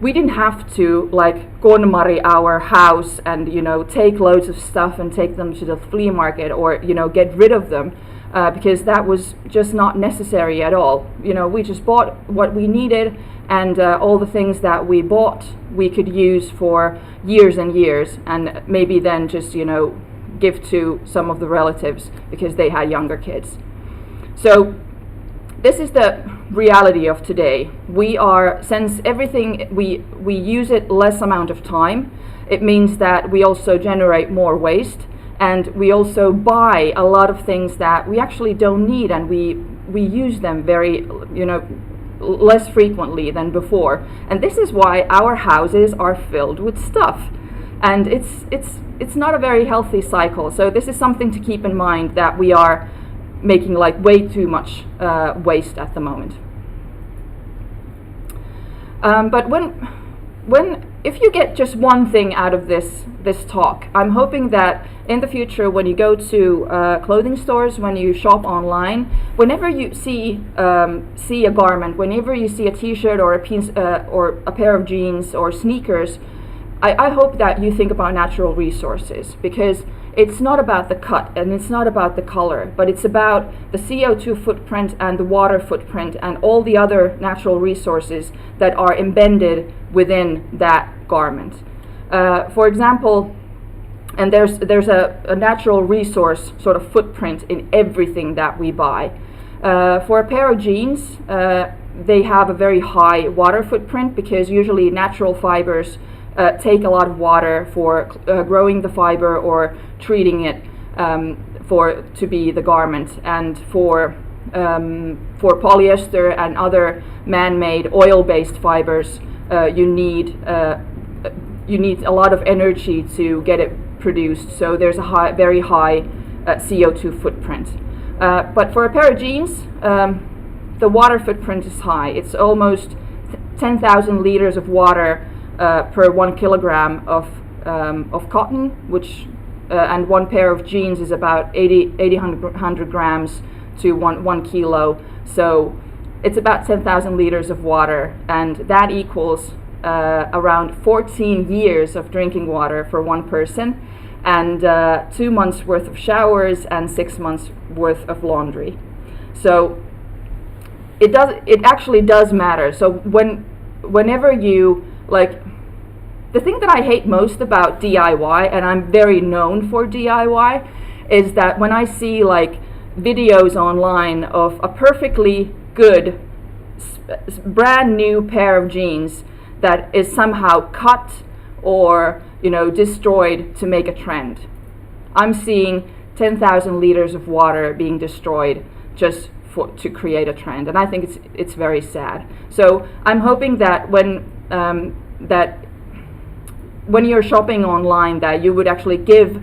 we didn't have to like 𝗦𝗣𝗘𝗥𝗦 our house and take loads of stuff and take them to the flea market, or get rid of them. Because that was just not necessary at all. We just bought what we needed, and all the things that we bought we could use for years and years, and maybe then just give to some of the relatives because they had younger kids. So this is the reality of today. Since everything we use it less amount of time, it means that we also generate more waste. And we also buy a lot of things that we actually don't need, and we use them very, less frequently than before. And this is why our houses are filled with stuff. And it's not a very healthy cycle. So this is something to keep in mind, that we are making like way too much waste at the moment. But if you get just one thing out of this talk, I'm hoping that in the future, when you go to clothing stores, when you shop online, whenever you see a garment, whenever you see a T-shirt or a pair of jeans or sneakers, I hope that you think about natural resources, because it's not about the cut and it's not about the color, but it's about the CO2 footprint and the water footprint and all the other natural resources that are embedded within that garment. For example, and there's a natural resource sort of footprint in everything that we buy. For a pair of jeans, they have a very high water footprint, because usually natural fibers take a lot of water for growing the fiber or treating it to be the garment. And for polyester and other man-made oil-based fibers, you need a lot of energy to get it produced. So there's a very high CO2 footprint. But for a pair of jeans, the water footprint is high. It's almost 10,000 liters of water per 1 kilogram of cotton, which and one pair of jeans is about 800 grams to 1 kilo. So it's about 10,000 liters of water, and that equals around 14 years of drinking water for one person, and 2 months worth of showers and 6 months worth of laundry. So it actually does matter. So whenever you the thing that I hate most about DIY, and I'm very known for DIY, is that when I see like videos online of a perfectly good brand new pair of jeans that is somehow cut or destroyed to make a trend. I'm seeing 10,000 liters of water being destroyed just to create a trend, and I think it's very sad. So I'm hoping that when you're shopping online, that you would actually give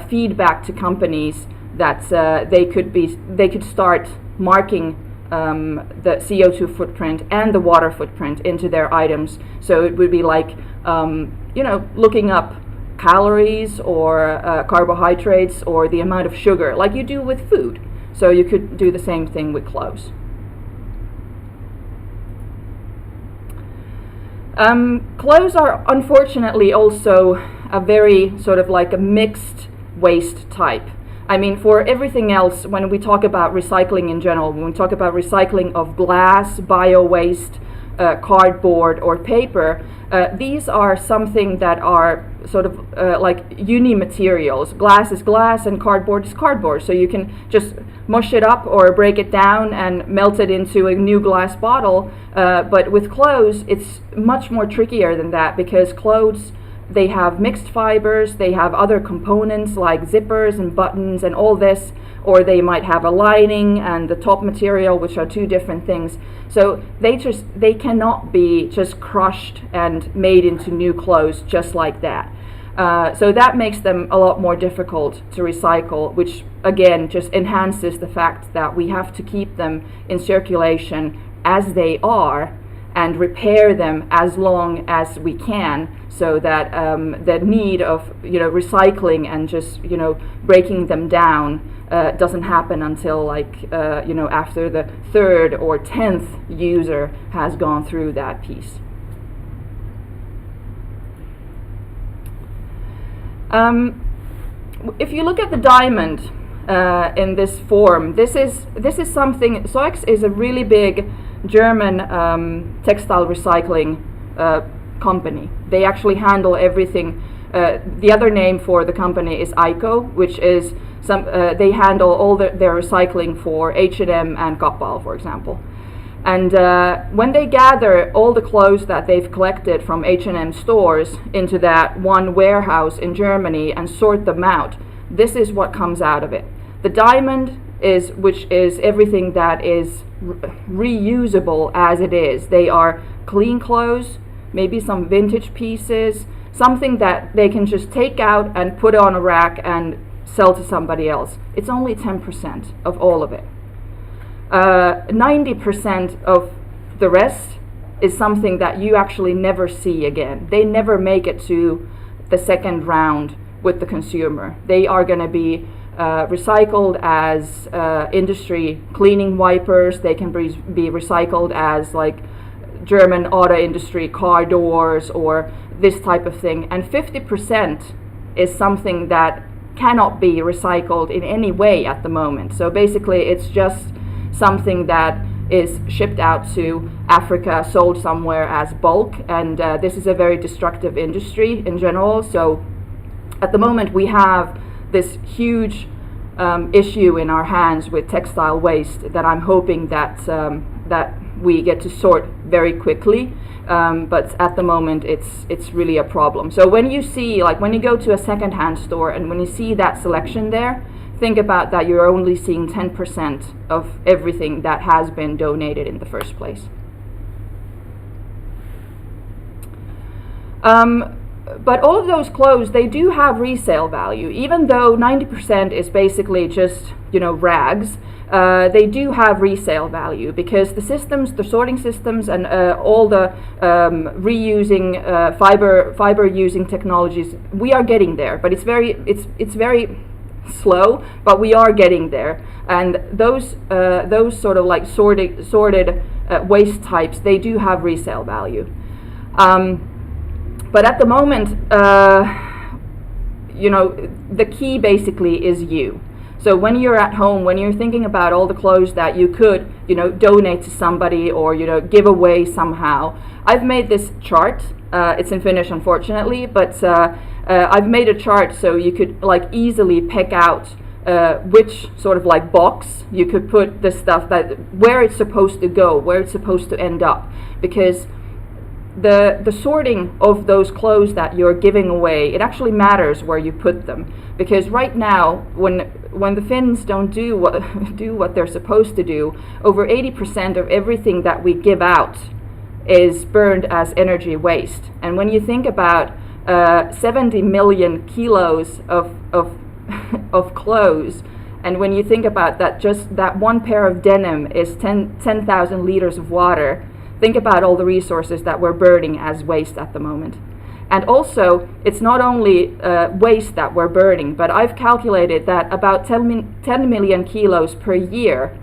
feedback to companies that they could start marking the CO2 footprint and the water footprint into their items. So it would be like looking up calories or carbohydrates or the amount of sugar, like you do with food. So you could do the same thing with clothes. Clothes are unfortunately also a very sort of like a mixed waste type. I mean, for everything else, when we talk about recycling in general, when we talk about recycling of glass, bio-waste, cardboard or paper, these are something that are sort of like uni-materials. Glass is glass and cardboard is cardboard, so you can just mush it up or break it down and melt it into a new glass bottle. But with clothes, it's much more trickier than that, because clothes, they have mixed fibers, they have other components like zippers and buttons and all this, or they might have a lining and the top material, which are two different things. So they cannot be just crushed and made into new clothes just like that. So that makes them a lot more difficult to recycle, which again just enhances the fact that we have to keep them in circulation as they are and repair them as long as we can, so that the need of recycling and just breaking them down doesn't happen until like after the 3rd or 10th user has gone through that piece. If you look at the diamond in this form, this is something. Soex is a really big German textile recycling company. They actually handle everything. The other name for the company is ICO, which is they handle all their recycling for H&M and 𝗦𝗘𝗥𝗦, for example. And when they gather all the clothes that they've collected from H&M stores into that one warehouse in Germany and sort them out, this is what comes out of it. The diamond which is everything that is reusable as it is. They are clean clothes, maybe some vintage pieces, something that they can just take out and put on a rack and sell to somebody else. It's only 10% of all of it. 90% of the rest is something that you actually never see again. They never make it to the second round with the consumer. They are going to be recycled as industry cleaning wipers. They can be recycled as like German auto industry car doors or this type of thing. And 50% is something that cannot be recycled in any way at the moment. So basically it's just something that is shipped out to Africa, sold somewhere as bulk, and this is a very destructive industry in general. So at the moment we have this huge issue in our hands with textile waste that I'm hoping that we get to sort very quickly, but at the moment it's really a problem. So when you see, like when you go to a second-hand store and when you see that selection there, think about that you're only seeing 10% of everything that has been donated in the first place. But all of those clothes, they do have resale value, even though 90% is basically just, rags. They do have resale value because the systems, the sorting systems, and all the reusing fiber using technologies, we are getting there. But it's very slow, but we are getting there. And those sort of like sorted waste types, they do have resale value. But at the moment, the key basically is you. So when you're at home, when you're thinking about all the clothes that you could, donate to somebody or, give away somehow, I've made this chart. It's in Finnish, unfortunately, but I've made a chart so you could like easily pick out which sort of like box you could put the stuff where it's supposed to go, where it's supposed to end up, because the sorting of those clothes that you're giving away, it actually matters where you put them. Because right now, when the Finns don't do what they're supposed to do, over 80% of everything that we give out is burned as energy waste. And when you think about 70 million kilos of clothes, and when you think about that, just that one pair of denim is 10,000 liters of water, think about all the resources that we're burning as waste at the moment. And also, it's not only waste that we're burning, but I've calculated that about 10 million kilos per year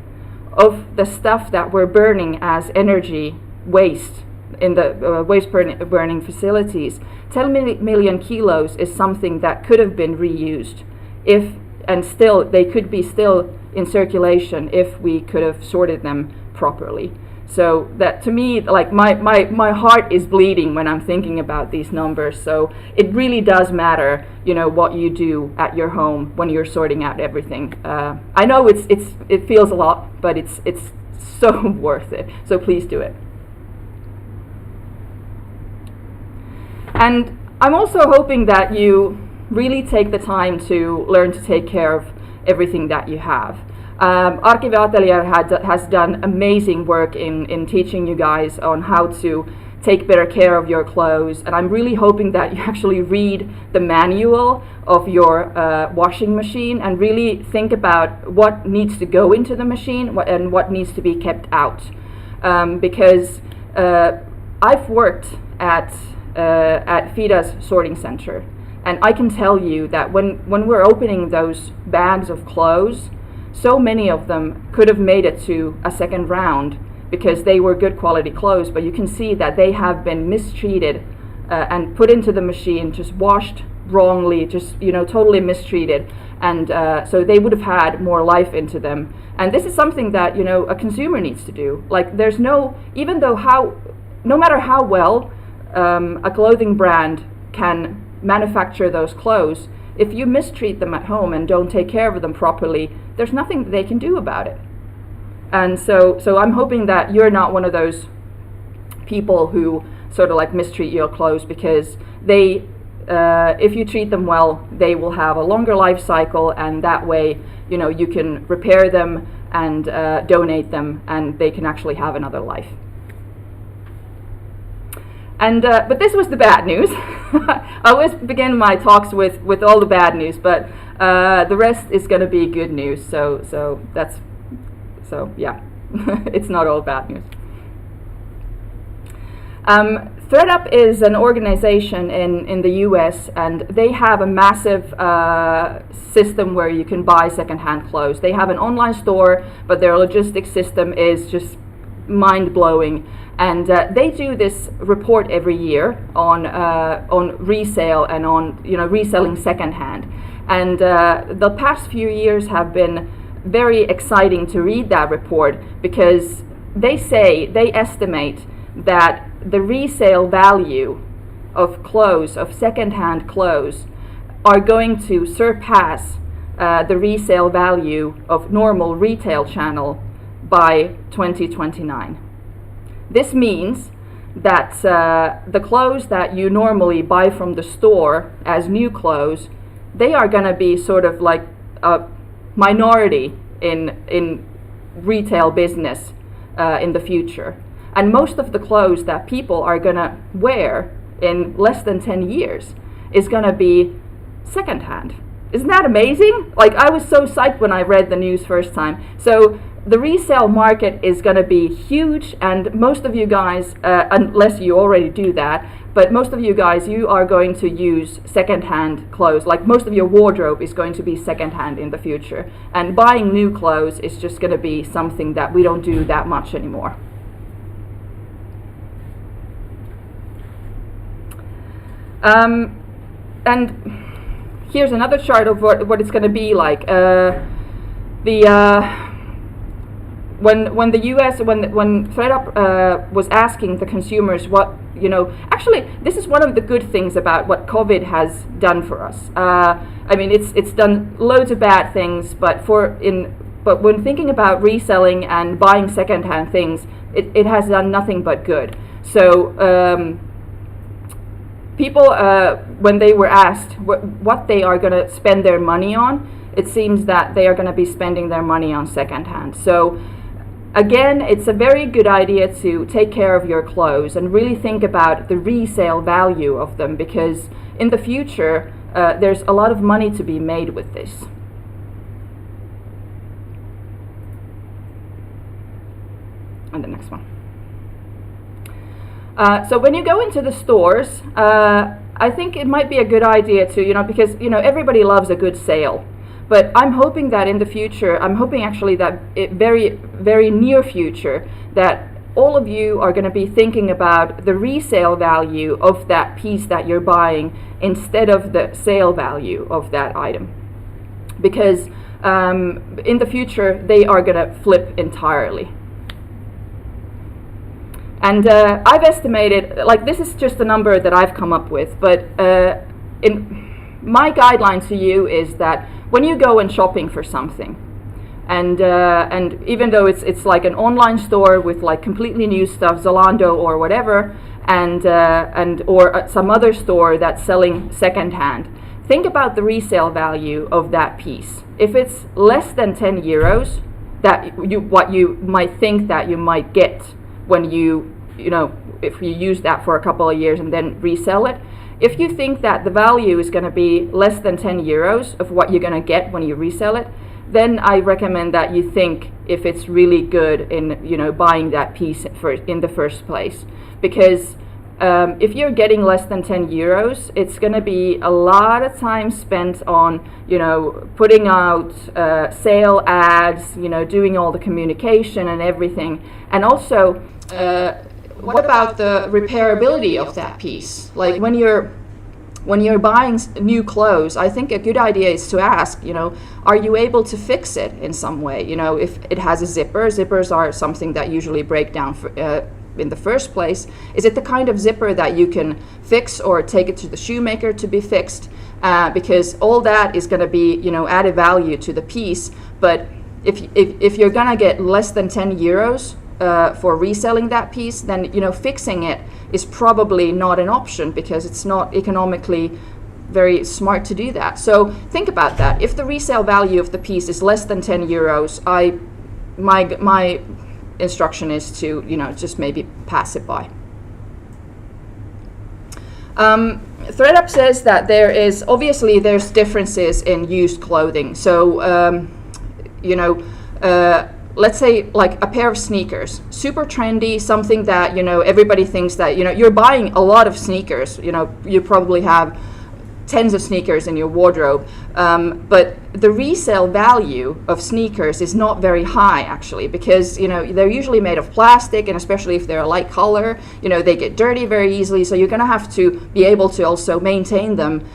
of the stuff that we're burning as energy waste in the waste burning facilities, 10 million kilos is something that could have been reused they could be still in circulation if we could have sorted them properly. So that, to me, like my heart is bleeding when I'm thinking about these numbers. So it really does matter, what you do at your home when you're sorting out everything. I know it feels a lot, but it's so worth it. So please do it. And I'm also hoping that you really take the time to learn to take care of everything that you have. Arkive Ateliér has done amazing work in teaching you guys on how to take better care of your clothes, and I'm really hoping that you actually read the manual of your washing machine and really think about what needs to go into the machine and what needs to be kept out. Because I've worked at 𝗦𝗘𝗔𝗞𝗘𝗥𝗦's sorting center, and I can tell you that when we're opening those bags of clothes, so many of them could have made it to a second round because they were good quality clothes, but you can see that they have been mistreated and put into the machine, just washed wrongly, just totally mistreated, and so they would have had more life into them. And this is something that a consumer needs to do. Like, no matter how well a clothing brand can manufacture those clothes, if you mistreat them at home and don't take care of them properly, there's nothing that they can do about it. And so I'm hoping that you're not one of those people who sort of like mistreat your clothes, because if you treat them well, they will have a longer life cycle, and that way, you can repair them and donate them, and they can actually have another life. And but this was the bad news. I always begin my talks with all the bad news, but the rest is going to be good news. So yeah, it's not all bad news. ThredUp is an organization in the US, and they have a massive system where you can buy secondhand clothes. They have an online store, but their logistics system is just mind-blowing. And they do this report every year on resale and on reselling secondhand. And the past few years have been very exciting to read that report, because they estimate that the resale value of clothes, of secondhand clothes, are going to surpass the resale value of normal retail channel by 2029. This means that the clothes that you normally buy from the store as new clothes, they are going to be sort of like a minority in retail business in the future. And most of the clothes that people are going to wear in less than 10 years is going to be secondhand. Isn't that amazing? Like, I was so psyched when I read the news first time. So the resale market is going to be huge, and most of you guys, unless you already do that, but most of you guys, you are going to use secondhand clothes. Like, most of your wardrobe is going to be secondhand in the future, and buying new clothes is just going to be something that we don't do that much anymore. And here's another chart of what it's going to be like. when the U.S. when ThredUp was asking the consumers what, actually this is one of the good things about what COVID has done for us. I mean, it's done loads of bad things, but when thinking about reselling and buying secondhand things, it has done nothing but good. So people, when they were asked what they are going to spend their money on, it seems that they are going to be spending their money on secondhand. So again, it's a very good idea to take care of your clothes and really think about the resale value of them, because in the future there's a lot of money to be made with this. And the next one. So when you go into the stores, I think it might be a good idea to, because everybody loves a good sale. But I'm hoping that in the future, I'm hoping actually that very, very near future, that all of you are going to be thinking about the resale value of that piece that you're buying instead of the sale value of that item. Because in the future, they are going to flip entirely. And I've estimated, this is just a number that I've come up with, but my guideline to you is that when you go and shopping for something, and even though it's like an online store with like completely new stuff, Zalando or whatever, or some other store that's selling secondhand, think about the resale value of that piece. If it's less than 10 euros, what you might think that you might get when if you use that for a couple of years and then resell it. If you think that the value is going to be less than 10 euros of what you're going to get when you resell it, then I recommend that you think if it's really good in buying that piece in the first place. Because if you're getting less than 10 euros, it's going to be a lot of time spent on putting out sale ads, doing all the communication and everything. And also, what about the repairability of that piece? Like when you're buying new clothes, I think a good idea is to ask, are you able to fix it in some way? If it has a zipper, zippers are something that usually break down in the first place. Is it the kind of zipper that you can fix or take it to the shoemaker to be fixed? Because all that is going to be, added value to the piece. But if you're going to get less than 10 euros for reselling that piece, then fixing it is probably not an option, because it's not economically very smart to do that. So think about that. If the resale value of the piece is less than 10 euros, my instruction is to just maybe pass it by. ThredUp says that there's differences in used clothing. So let's say like a pair of sneakers, super trendy, something that everybody thinks that you're buying a lot of sneakers. You probably have tens of sneakers in your wardrobe, but the resale value of sneakers is not very high actually, because they're usually made of plastic, and especially if they're a light color, they get dirty very easily. So you're going to have to be able to also maintain them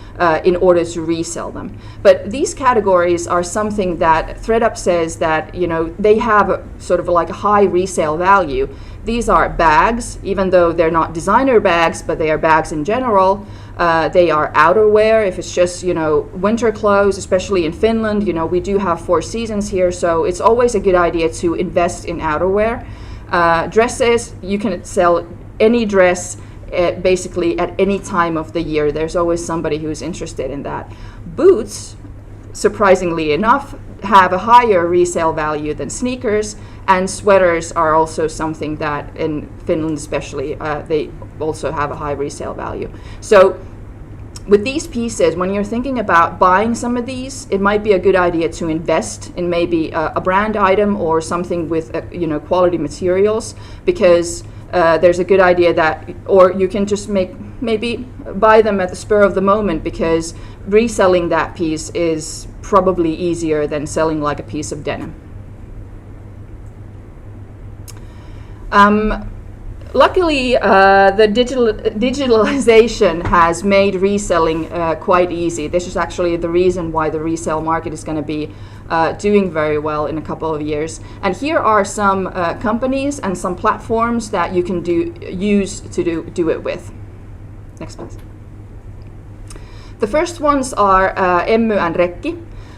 in order to resell them. But these categories are something that ThredUp says that they have sort of like a high resale value. These are bags, even though they're not designer bags, but they are bags in general. They are outerwear, if it's just winter clothes, especially in Finland. We do have 4 seasons here, so it's always a good idea to invest in outerwear. Dresses, you can sell any dress basically at any time of the year. There's always somebody who's interested in that. Boots, surprisingly enough, have a higher resale value than sneakers, and sweaters are also something that in Finland especially, they also have a high resale value. So with these pieces, when you're thinking about buying some of these, it might be a good idea to invest in maybe a brand item or something with quality materials, because there's a good idea that, or you can just maybe buy them at the spur of the moment, because reselling that piece is probably easier than selling like a piece of denim. luckily, the digitalization has made reselling quite easy. This is actually the reason why the resale market is going to be doing very well in a couple of years. And here are some companies and some platforms that you can use to do it with. Next, please. The first ones are 𝗦𝗦 and 𝗦𝗐𝗦.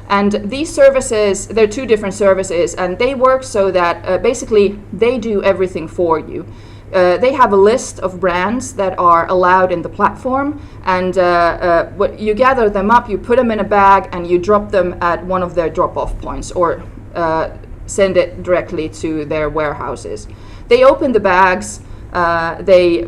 And these services, they're two different services, and they work so that basically they do everything for you. They have a list of brands that are allowed in the platform, and what you gather them up, you put them in a bag, and you drop them at one of their drop-off points, or send it directly to their warehouses. They open the bags, they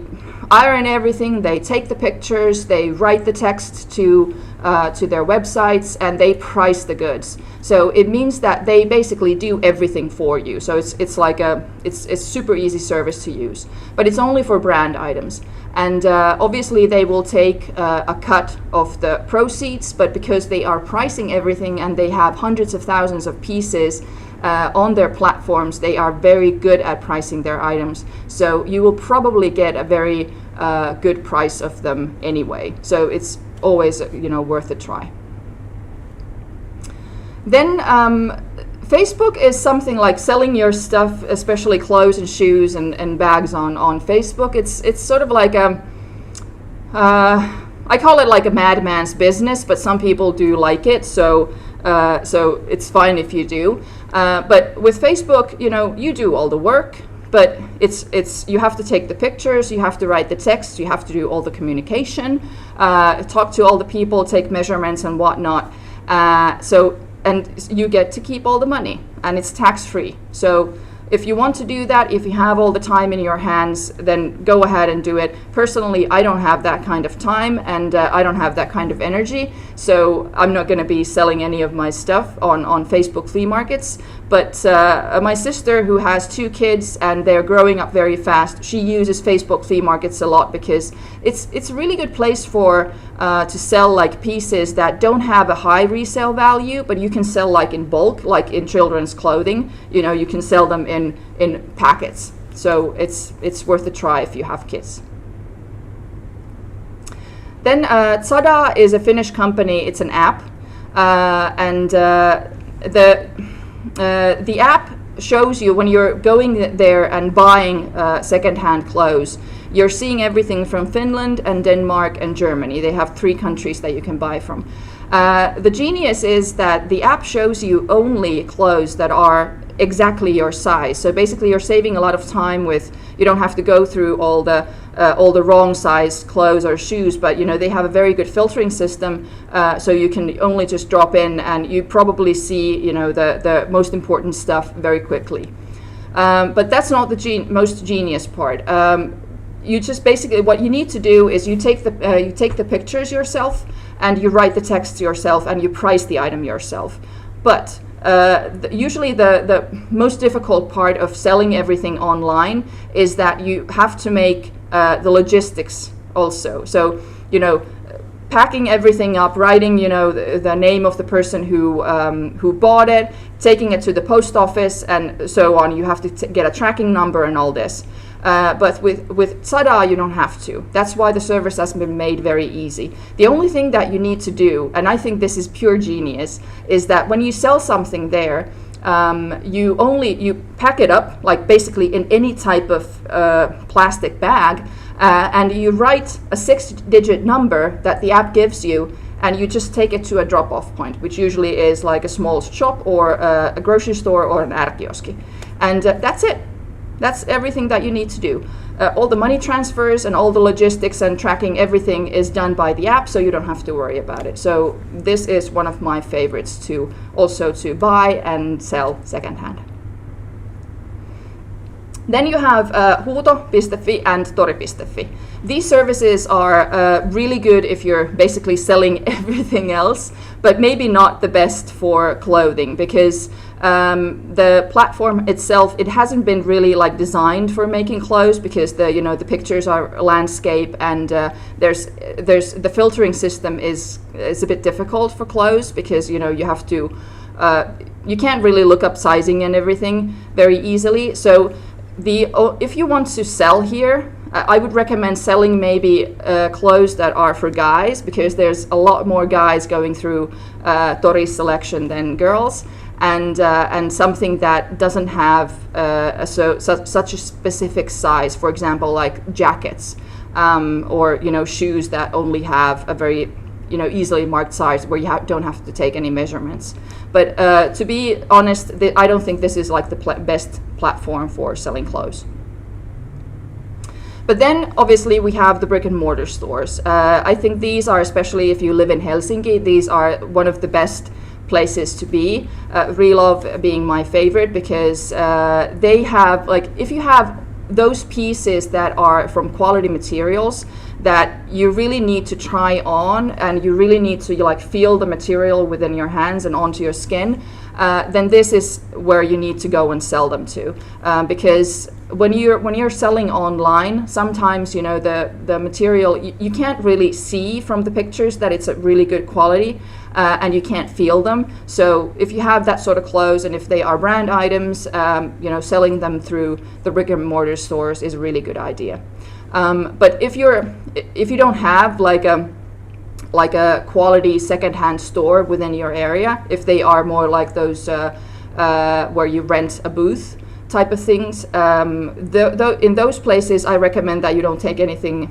iron everything, they take the pictures, they write the text to their websites, and they price the goods. So it means that they basically do everything for you. So it's like it's super easy service to use, but it's only for brand items. And obviously they will take a cut of the proceeds, but because they are pricing everything and they have hundreds of thousands of pieces on their platforms, they are very good at pricing their items. So you will probably get a very good price of them anyway. So it's always, worth a try. Then Facebook is something like selling your stuff, especially clothes and shoes and bags on Facebook. It's sort of like I call it like a madman's business, but some people do like it, so it's fine if you do. But with Facebook, you do all the work, but it's you have to take the pictures, you have to write the text, you have to do all the communication, talk to all the people, take measurements and whatnot. And you get to keep all the money, and it's tax-free. So if you want to do that, if you have all the time in your hands, then go ahead and do it. Personally, I don't have that kind of time, and I don't have that kind of energy, so I'm not going to be selling any of my stuff on Facebook flea markets. But my sister, who has 2 kids and they're growing up very fast, she uses Facebook flea markets a lot because it's a really good place for to sell like pieces that don't have a high resale value, but you can sell like in bulk, like in children's clothing. You can sell them in packets. So it's worth a try if you have kids. Then 𝗦𝗘𝗏 is a Finnish company. It's an app, and the app shows you when you're going there and buying second-hand clothes. You're seeing everything from Finland and Denmark and Germany. They have 3 countries that you can buy from. The genius is that the app shows you only clothes that are exactly your size. So basically you're saving a lot of time with, you don't have to go through all the wrong size clothes or shoes, but they have a very good filtering system, so you can only just drop in and you probably see the most important stuff very quickly. But that's not the most genius part. You just basically, what you need to do is you take the pictures yourself and you write the text yourself and you price the item yourself. But usually the most difficult part of selling everything online is that you have to make the logistics also. So, packing everything up, writing, the name of the person who bought it, taking it to the post office and so on. You have to get a tracking number and all this. But with 𝗦𝗘𝗏, you don't have to. That's why the service has been made very easy. The only thing that you need to do, and I think this is pure genius, is that when you sell something there, you pack it up, like basically in any type of plastic bag, and you write a 6-digit number that the app gives you, and you just take it to a drop-off point, which usually is like a small shop or a grocery store or an Arkioski. And that's it. That's everything that you need to do. All the money transfers and all the logistics and tracking, everything is done by the app, so you don't have to worry about it. So this is one of my favorites to buy and sell secondhand. Then you have 𝗦𝗏𝗏𝗏𝗏 and tori.fi. These services are really good if you're basically selling everything else, but maybe not the best for clothing, because the platform itself, it hasn't been really like designed for making clothes, because the pictures are landscape, and there's the filtering system is a bit difficult for clothes, because you have to you can't really look up sizing and everything very easily. So if you want to sell here, I would recommend selling maybe clothes that are for guys, because there's a lot more guys going through Tori selection than girls, and something that doesn't have such a specific size. For example, like jackets, or shoes that only have a very easily marked size where you don't have to take any measurements. But to be honest, I don't think this is like the best platform for selling clothes. But then obviously we have the brick and mortar stores. I think these are, especially if you live in Helsinki, these are one of the best places to be. Relove being my favorite, because they have, like, if you have those pieces that are from quality materials that you really need to try on, and you really need to like feel the material within your hands and onto your skin, then this is where you need to go and sell them to, because when you're selling online, sometimes the material you can't really see from the pictures that it's a really good quality, and you can't feel them. So if you have that sort of clothes, and if they are brand items, selling them through the brick and mortar stores is a really good idea. But if you don't have like a quality secondhand store within your area, if they are more like those where you rent a booth type of things, in those places I recommend that you don't take anything,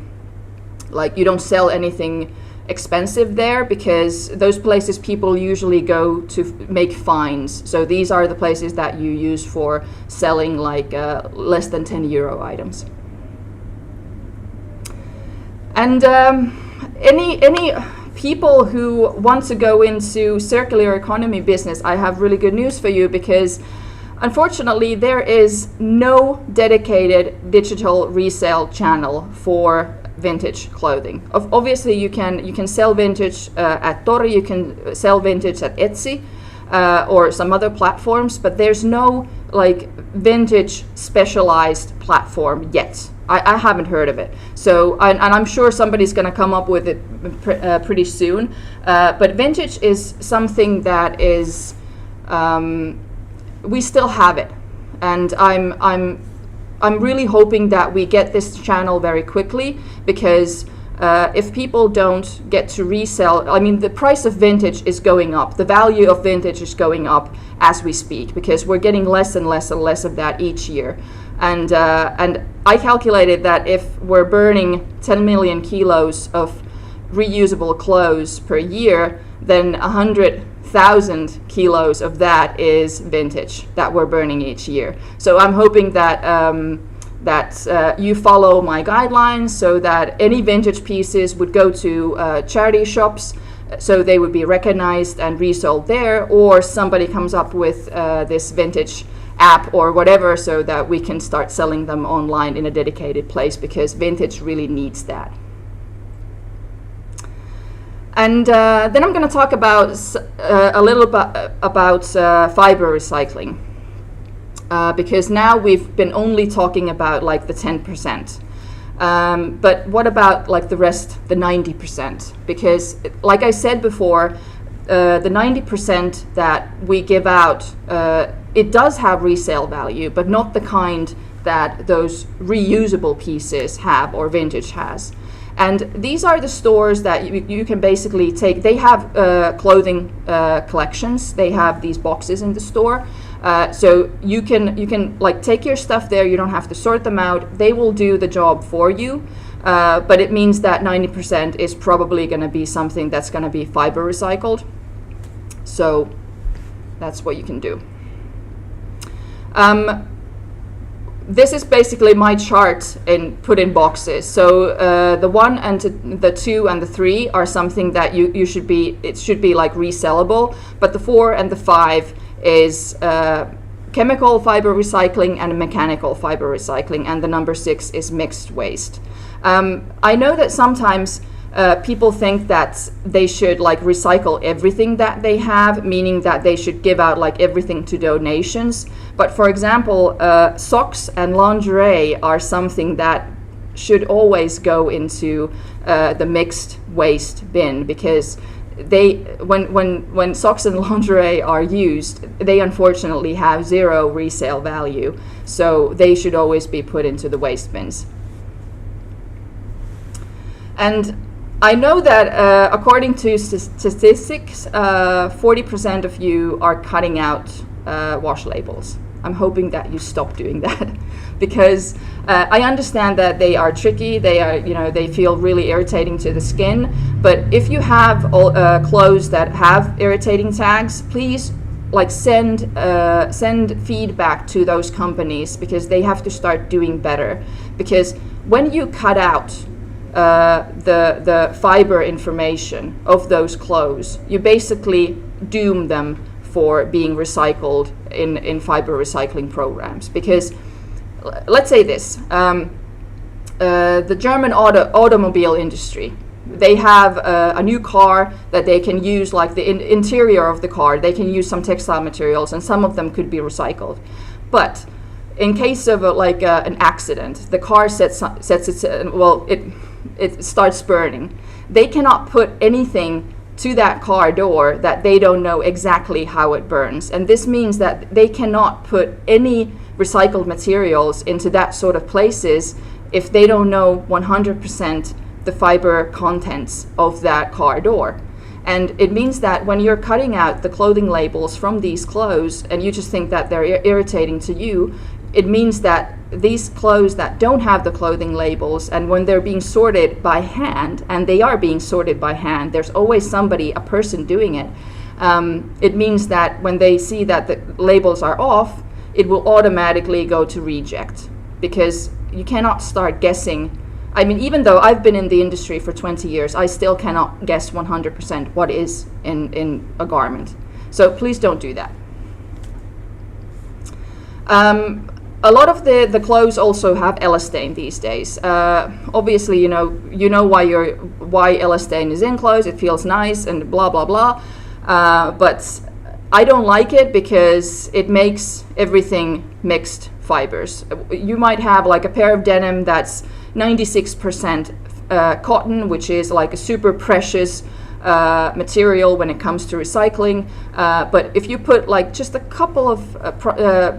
like you don't sell anything expensive there, because those places people usually go to make finds. So these are the places that you use for selling like less than 10 euro items. And any people who want to go into circular economy business, I have really good news for you, because unfortunately there is no dedicated digital resale channel for vintage clothing. Obviously you can sell vintage at Tori, you can sell vintage at Etsy or some other platforms, but there's no like vintage specialized platform yet. I haven't heard of it. So, and I'm sure somebody's going to come up with it pretty soon. But vintage is something that is, we still have it, and I'm really hoping that we get this channel very quickly, because if people don't get to resell, I mean, the price of vintage is going up. The value of vintage is going up as we speak, because we're getting less and less and less of that each year. And I calculated that if we're burning 10 million kilos of reusable clothes per year, then 100,000 kilos of that is vintage that we're burning each year. So I'm hoping that you follow my guidelines, so that any vintage pieces would go to charity shops, so they would be recognized and resold there, or somebody comes up with this vintage app or whatever, so that we can start selling them online in a dedicated place, because vintage really needs that. And then I'm going to talk about a little bit about fiber recycling, because now we've been only talking about like the 10%. But what about like the rest, the 90%? Because like I said before, the 90% that we give out, it does have resale value, but not the kind that those reusable pieces have or vintage has. And these are the stores that you can basically take. They have clothing collections. They have these boxes in the store. So you can like take your stuff there. You don't have to sort them out. They will do the job for you. But it means that 90% is probably going to be something that's going to be fiber recycled. So that's what you can do. This is basically my chart put in boxes. So the 1 and the 2 and the 3 are something that you should be, it should be like resellable, but the 4 and the 5 is chemical fiber recycling and mechanical fiber recycling, and the number 6 is mixed waste. I know that sometimes people think that they should like recycle everything that they have, meaning that they should give out like everything to donations. But for example, socks and lingerie are something that should always go into the mixed waste bin, because when socks and lingerie are used, they unfortunately have zero resale value, so they should always be put into the waste bins. And I know that according to statistics, 40% of you are cutting out wash labels. I'm hoping that you stop doing that because I understand that they are tricky. They are, they feel really irritating to the skin. But if you have clothes that have irritating tags, please send feedback to those companies, because they have to start doing better. Because when you cut out the fiber information of those clothes, you basically doom them for being recycled in fiber recycling programs. Because let's say this, the German automobile industry, they have a new car that they can use, like the interior of the car, they can use some textile materials, and some of them could be recycled. But in case of an accident, the car it starts burning. They cannot put anything to that car door that they don't know exactly how it burns. And this means that they cannot put any recycled materials into that sort of places if they don't know 100% the fiber contents of that car door. And it means that when you're cutting out the clothing labels from these clothes and you just think that they're irritating to you, it means that these clothes that don't have the clothing labels, and when they're being sorted by hand, and they are being sorted by hand, there's always a person doing it. It means that when they see that the labels are off, it will automatically go to reject, because you cannot start guessing. I mean, even though I've been in the industry for 20 years, I still cannot guess 100% what is in a garment. So please don't do that. A lot of the clothes also have elastane these days. Obviously, you know why elastane is in clothes. It feels nice and blah blah blah. But I don't like it because it makes everything mixed fibers. You might have like a pair of denim that's 96% cotton, which is like a super precious material when it comes to recycling. But if you put like just a couple of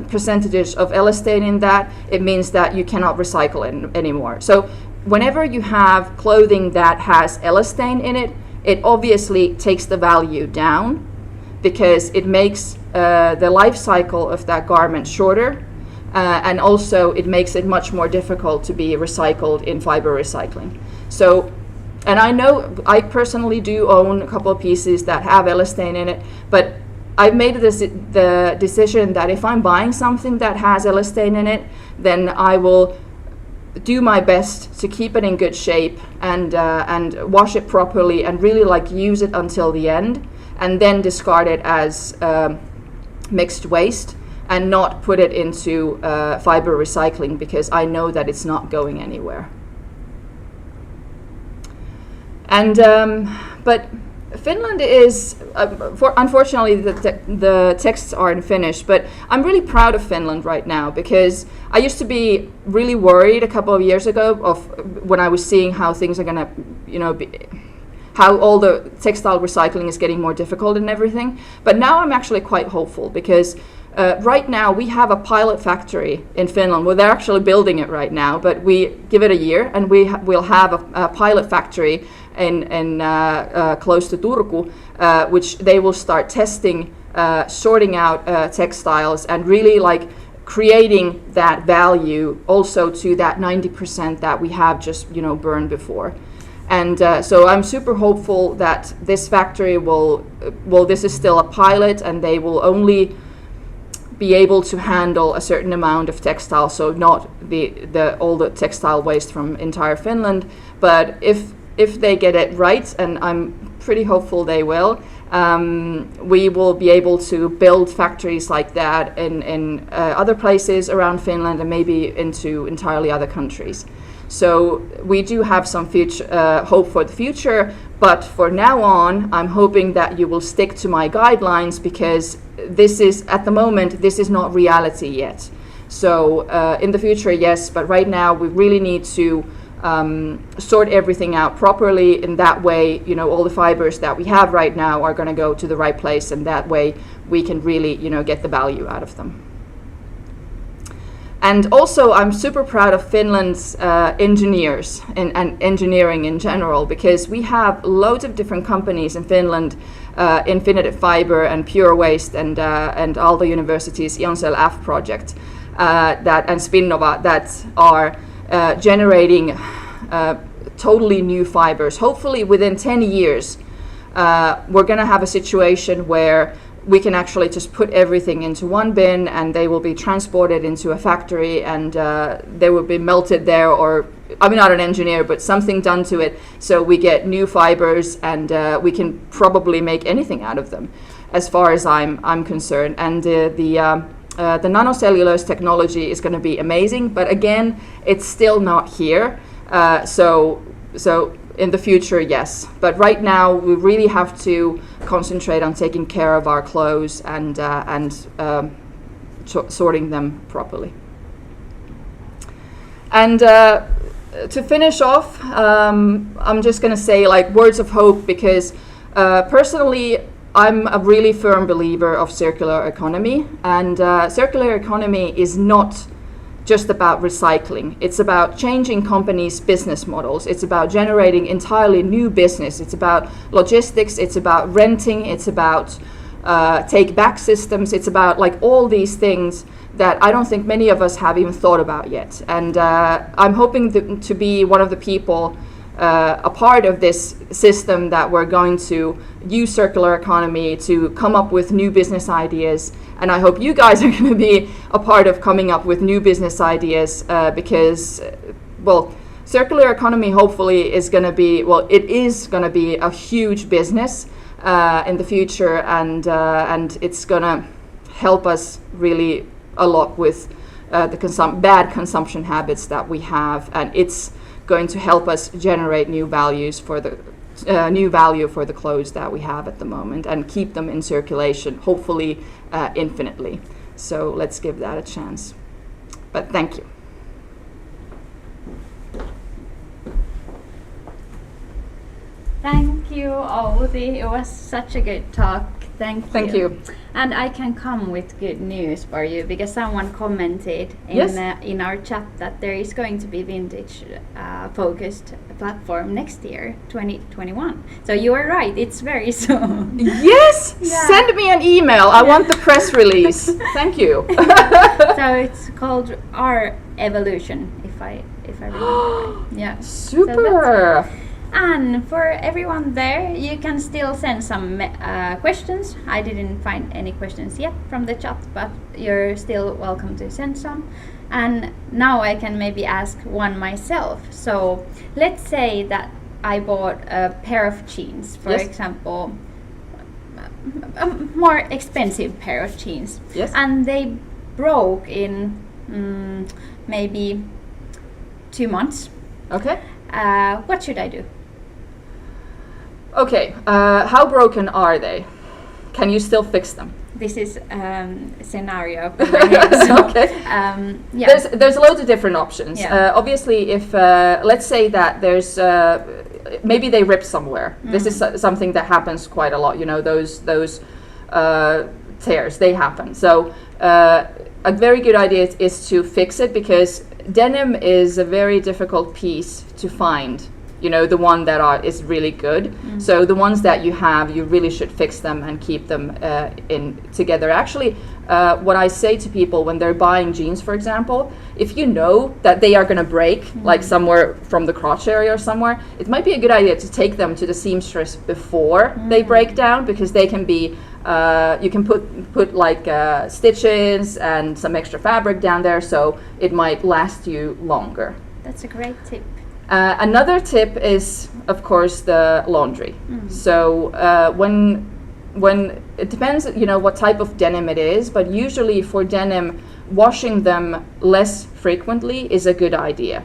percentages of elastane in that, it means that you cannot recycle it anymore. So whenever you have clothing that has elastane in it, it obviously takes the value down, because it makes the life cycle of that garment shorter. And also it makes it much more difficult to be recycled in fiber recycling. So, and I know I personally do own a couple of pieces that have elastane in it, but I've made the decision that if I'm buying something that has elastane in it, then I will do my best to keep it in good shape and wash it properly and really use it until the end, and then discard it as mixed waste, and not put it into fiber recycling, because I know that it's not going anywhere. And but Finland is, unfortunately the texts aren't finished, but I'm really proud of Finland right now, because I used to be really worried a couple of years ago of when I was seeing how things are gonna, how all the textile recycling is getting more difficult and everything. But now I'm actually quite hopeful, because right now we have a pilot factory in Finland. Well, they're actually building it right now, but we give it a year and we'll have a pilot factory in close to Turku, which they will start testing, sorting out textiles and really creating that value also to that 90% that we have just burned before. And so I'm super hopeful that this factory will, this is still a pilot, and they will only be able to handle a certain amount of textile, so not all the textile waste from entire Finland. But if they get it right, and I'm pretty hopeful they will, we will be able to build factories like that in other places around Finland, and maybe into entirely other countries. So we do have some hope for the future, but for now on, I'm hoping that you will stick to my guidelines, because this is, at the moment, this is not reality yet. So in the future, yes, but right now we really need to sort everything out properly. In that way, you know, all the fibers that we have right now are going to go to the right place, and that way we can really, you know, get the value out of them. And also, I'm super proud of Finland's engineers and engineering in general, because we have loads of different companies in Finland, Infinitive Fiber and Pure Waste and Aalto University's Ionsel F project and Spinnova that are generating totally new fibers. Hopefully within 10 years, we're going to have a situation where we can actually just put everything into one bin, and they will be transported into a factory, and they will be melted there, or I'm not an engineer, but something done to it, so we get new fibers, and we can probably make anything out of them, as far as I'm concerned. And the nanocellulose technology is going to be amazing, but again, it's still not here. So in the future, yes, but right now we really have to concentrate on taking care of our clothes and sorting them properly. And to finish off, I'm just going to say like words of hope, because personally I'm a really firm believer of circular economy, and circular economy is not just about recycling. It's about changing companies' business models. It's about generating entirely new business. It's about logistics. It's about renting. It's about take-back systems. It's about like all these things that I don't think many of us have even thought about yet. And I'm hoping to be one of the people, a part of this system, that we're going to use circular economy to come up with new business ideas. And I hope you guys are going to be a part of coming up with new business ideas, because, well, circular economy hopefully is going to be, well, it is going to be a huge business in the future, and it's going to help us really a lot with the bad consumption habits that we have, and it's going to help us generate new values for the new value for the clothes that we have at the moment, and keep them in circulation, hopefully infinitely. So let's give that a chance. But thank you. Thank you, Outi. It was such a good talk. Thank you. And I can come with good news for you, because someone commented in our chat that there is going to be vintage focused platform next year, 2021. So you are right, it's very soon. Yes, yeah. Send me an email. I want the press release. Thank you. So it's called Our Evolution, if I remember right. Yeah. Super. So and for everyone there, you can still send some questions. I didn't find any questions yet from the chat, but you're still welcome to send some. And now I can maybe ask one myself. So let's say that I bought a pair of jeans, for example, a more expensive pair of jeans, and they broke in maybe 2 months. Okay. What should I do? Okay, how broken are they? Can you still fix them? This is scenario. So, okay. Yeah. There's loads of different options. Yeah. Obviously, if let's say that there's maybe they ripped somewhere. This is something that happens quite a lot. You know, those tears, they happen. So a very good idea is to fix it, because denim is a very difficult piece to find. You know, the one that is really good. So the ones that you have, you really should fix them and keep them in together. Actually, what I say to people when they're buying jeans, for example, if you know that they are going to break, like somewhere from the crotch area or somewhere, it might be a good idea to take them to the seamstress before they break down, because they can be, you can put like stitches and some extra fabric down there, so it might last you longer. That's a great tip. Another tip is, of course, the laundry. So when it depends, you know, what type of denim it is, but usually for denim, washing them less frequently is a good idea.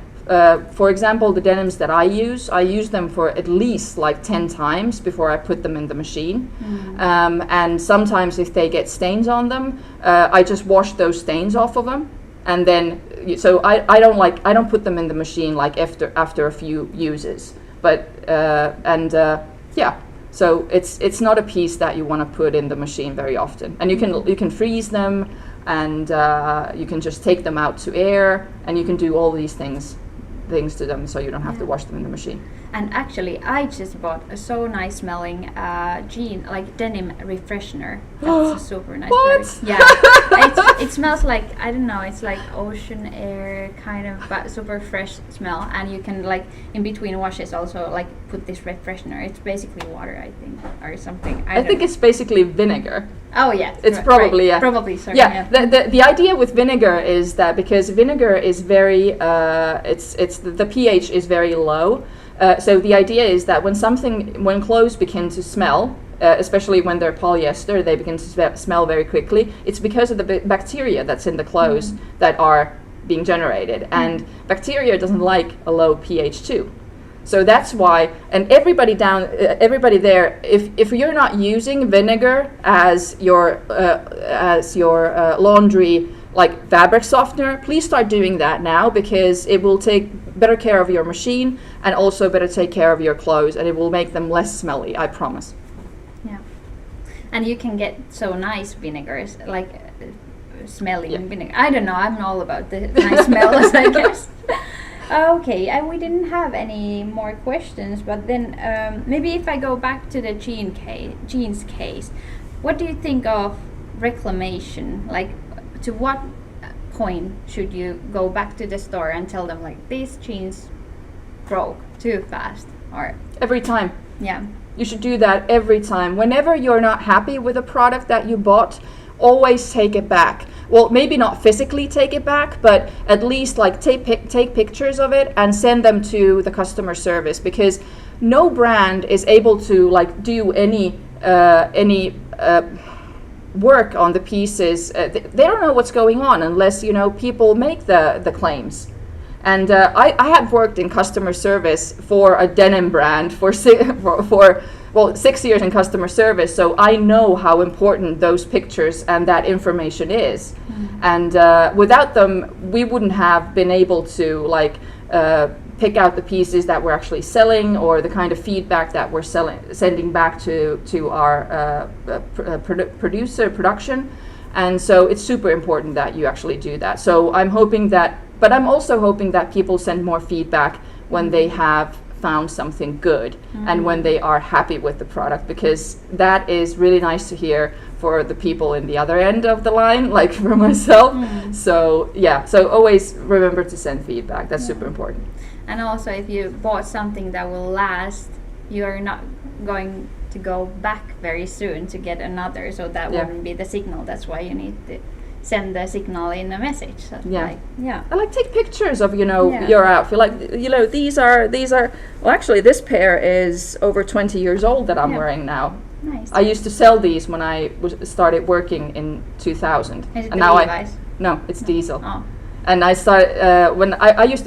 For example, the denims that I use them for at least like 10 times before I put them in the machine. And sometimes if they get stains on them, I just wash those stains off of them, and then so I don't put them in the machine like after a few uses, but so it's not a piece that you want to put in the machine very often, and you can freeze them, and you can just take them out to air, and you can do all these things to them, so you don't have to wash them in the machine. And actually, I just bought a so nice smelling jean, like denim refreshener. That's a super nice product. Yeah, it smells like, I don't know, it's like ocean air kind of, but super fresh smell. And you can like in between washes also like put this refreshener. It's basically water, I think, or something. I think it's basically vinegar. Oh yeah, it's probably right. Probably, sorry. Yeah, the idea with vinegar is that because vinegar is very the pH is very low. So the idea is that when clothes begin to smell, especially when they're polyester, they begin to smell very quickly. It's because of the bacteria that's in the clothes that are being generated, and bacteria doesn't like a low pH too. So that's why, and everybody there, if you're not using vinegar as your laundry like fabric softener, please start doing that now, because it will take better care of your machine and also better take care of your clothes, and it will make them less smelly, I promise. Yeah, and you can get so nice vinegars, like smelling vinegar. I don't know, I'm all about the nice smells, I guess. Okay, and we didn't have any more questions, but then maybe if I go back to the jeans case, what do you think of reclamation? Like, to what point should you go back to the store and tell them like these jeans broke too fast? Or every time. Yeah. You should do that every time. Whenever you're not happy with a product that you bought, always take it back. Well, maybe not physically take it back, but at least like take pictures of it and send them to the customer service, because no brand is able to like do any work on the pieces. They don't know what's going on unless people make the claims. And I have worked in customer service for a denim brand for 6 years in customer service, so I know how important those pictures and that information is. And without them, we wouldn't have been able to pick out the pieces that we're actually selling, or the kind of feedback that we're sending back to our production. And so it's super important that you actually do that. So I'm also hoping that people send more feedback when they have found something good and when they are happy with the product, because that is really nice to hear for the people in the other end of the line, like for myself. So always remember to send feedback. That's super important. And also, if you bought something that will last, you are not going to go back very soon to get another, so that wouldn't be the signal. That's why you need to send the signal in a message. So I take pictures of your outfit. These are well, actually this pair is over 20 years old that I'm wearing now. Nice. I used to sell these when I started working in 2000. Is it and the now Levi's? No, it's diesel. Oh. And I started when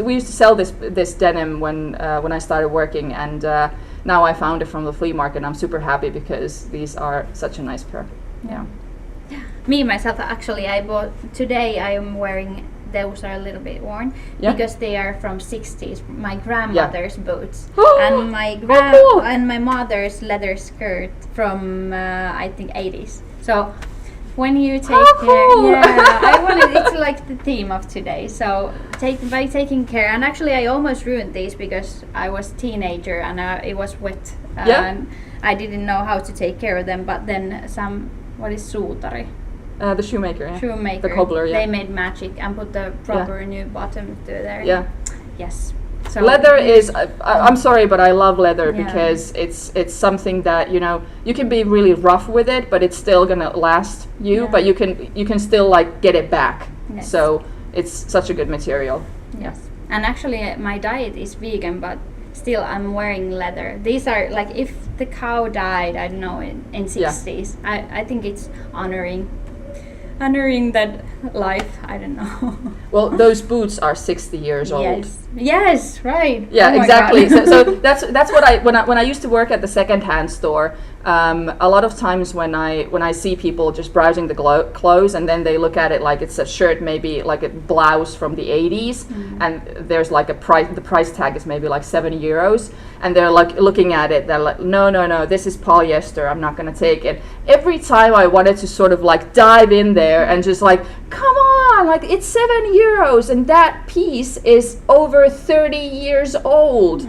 we used to sell this denim when I started working, and now I found it from the flea market, and I'm super happy because these are such a nice pair. Yeah. Me myself, actually, I bought today. I am wearing. Those are a little bit worn because they are from 60s. My grandmother's boots and my and my mother's leather skirt from I think 80s. So when you take care, it's like the theme of today. So by taking care, and actually I almost ruined these because I was a teenager and it was wet and I didn't know how to take care of them. But then what is 𝗦𝗘𝗘𝗥𝗦? The shoemaker, Shoemaker. The cobbler, They made magic and put the proper new bottom to there. Yeah. Yes. So leather is. I'm sorry, but I love leather because it's something that you can be really rough with it, but it's still gonna last you. But you can still get it back. Yes. So it's such a good material. Yes. And actually, my diet is vegan, but still I'm wearing leather. These are if the cow died, I don't know, in 60s. I think it's honoring that life. I don't know. Well, those boots are 60 years old. Yes, right. Yeah, exactly. So that's what when I used to work at the secondhand store. A lot of times when I see people just browsing the clothes and then they look at it like it's a shirt, maybe like a blouse from the 80s, and there's like a price, the price tag is maybe like €7, and they're like looking at it, they're like, no, this is polyester, I'm not gonna take it. Every time I wanted to sort of like dive in there and just like, come on, like it's €7 and that piece is over 30 years old.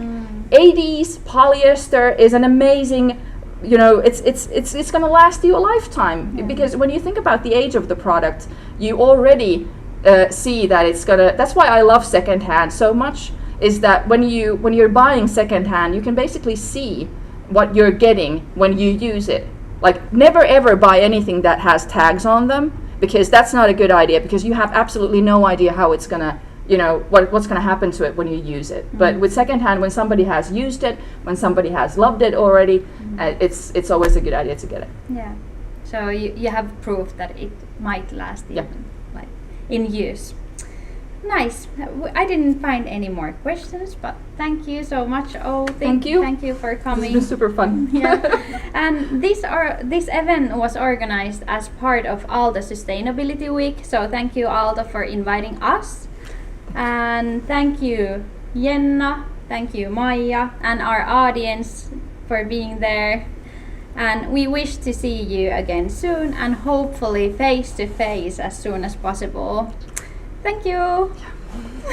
80s polyester is an amazing, you know, it's going to last you a lifetime, because when you think about the age of the product, you already see that it's gonna. That's why I love secondhand so much. Is that when you're buying secondhand, you can basically see what you're getting when you use it. Like, never ever buy anything that has tags on them, because that's not a good idea, because you have absolutely no idea how it's gonna, you know, what's going to happen to it when you use it. But with secondhand, when somebody has used it, when somebody has loved it already, it's always a good idea to get it. Yeah. So you have proof that it might last even like in use. Nice. I didn't find any more questions, but thank you so much, Outi. Thank you. Thank you for coming. It's been super fun. Yeah. And this event was organized as part of Aalto Sustainability Week. So thank you, Aalto, for inviting us. And thank you, Jenna, thank you, Maija, and our audience for being there. And we wish to see you again soon, and hopefully face to face as soon as possible. Thank you.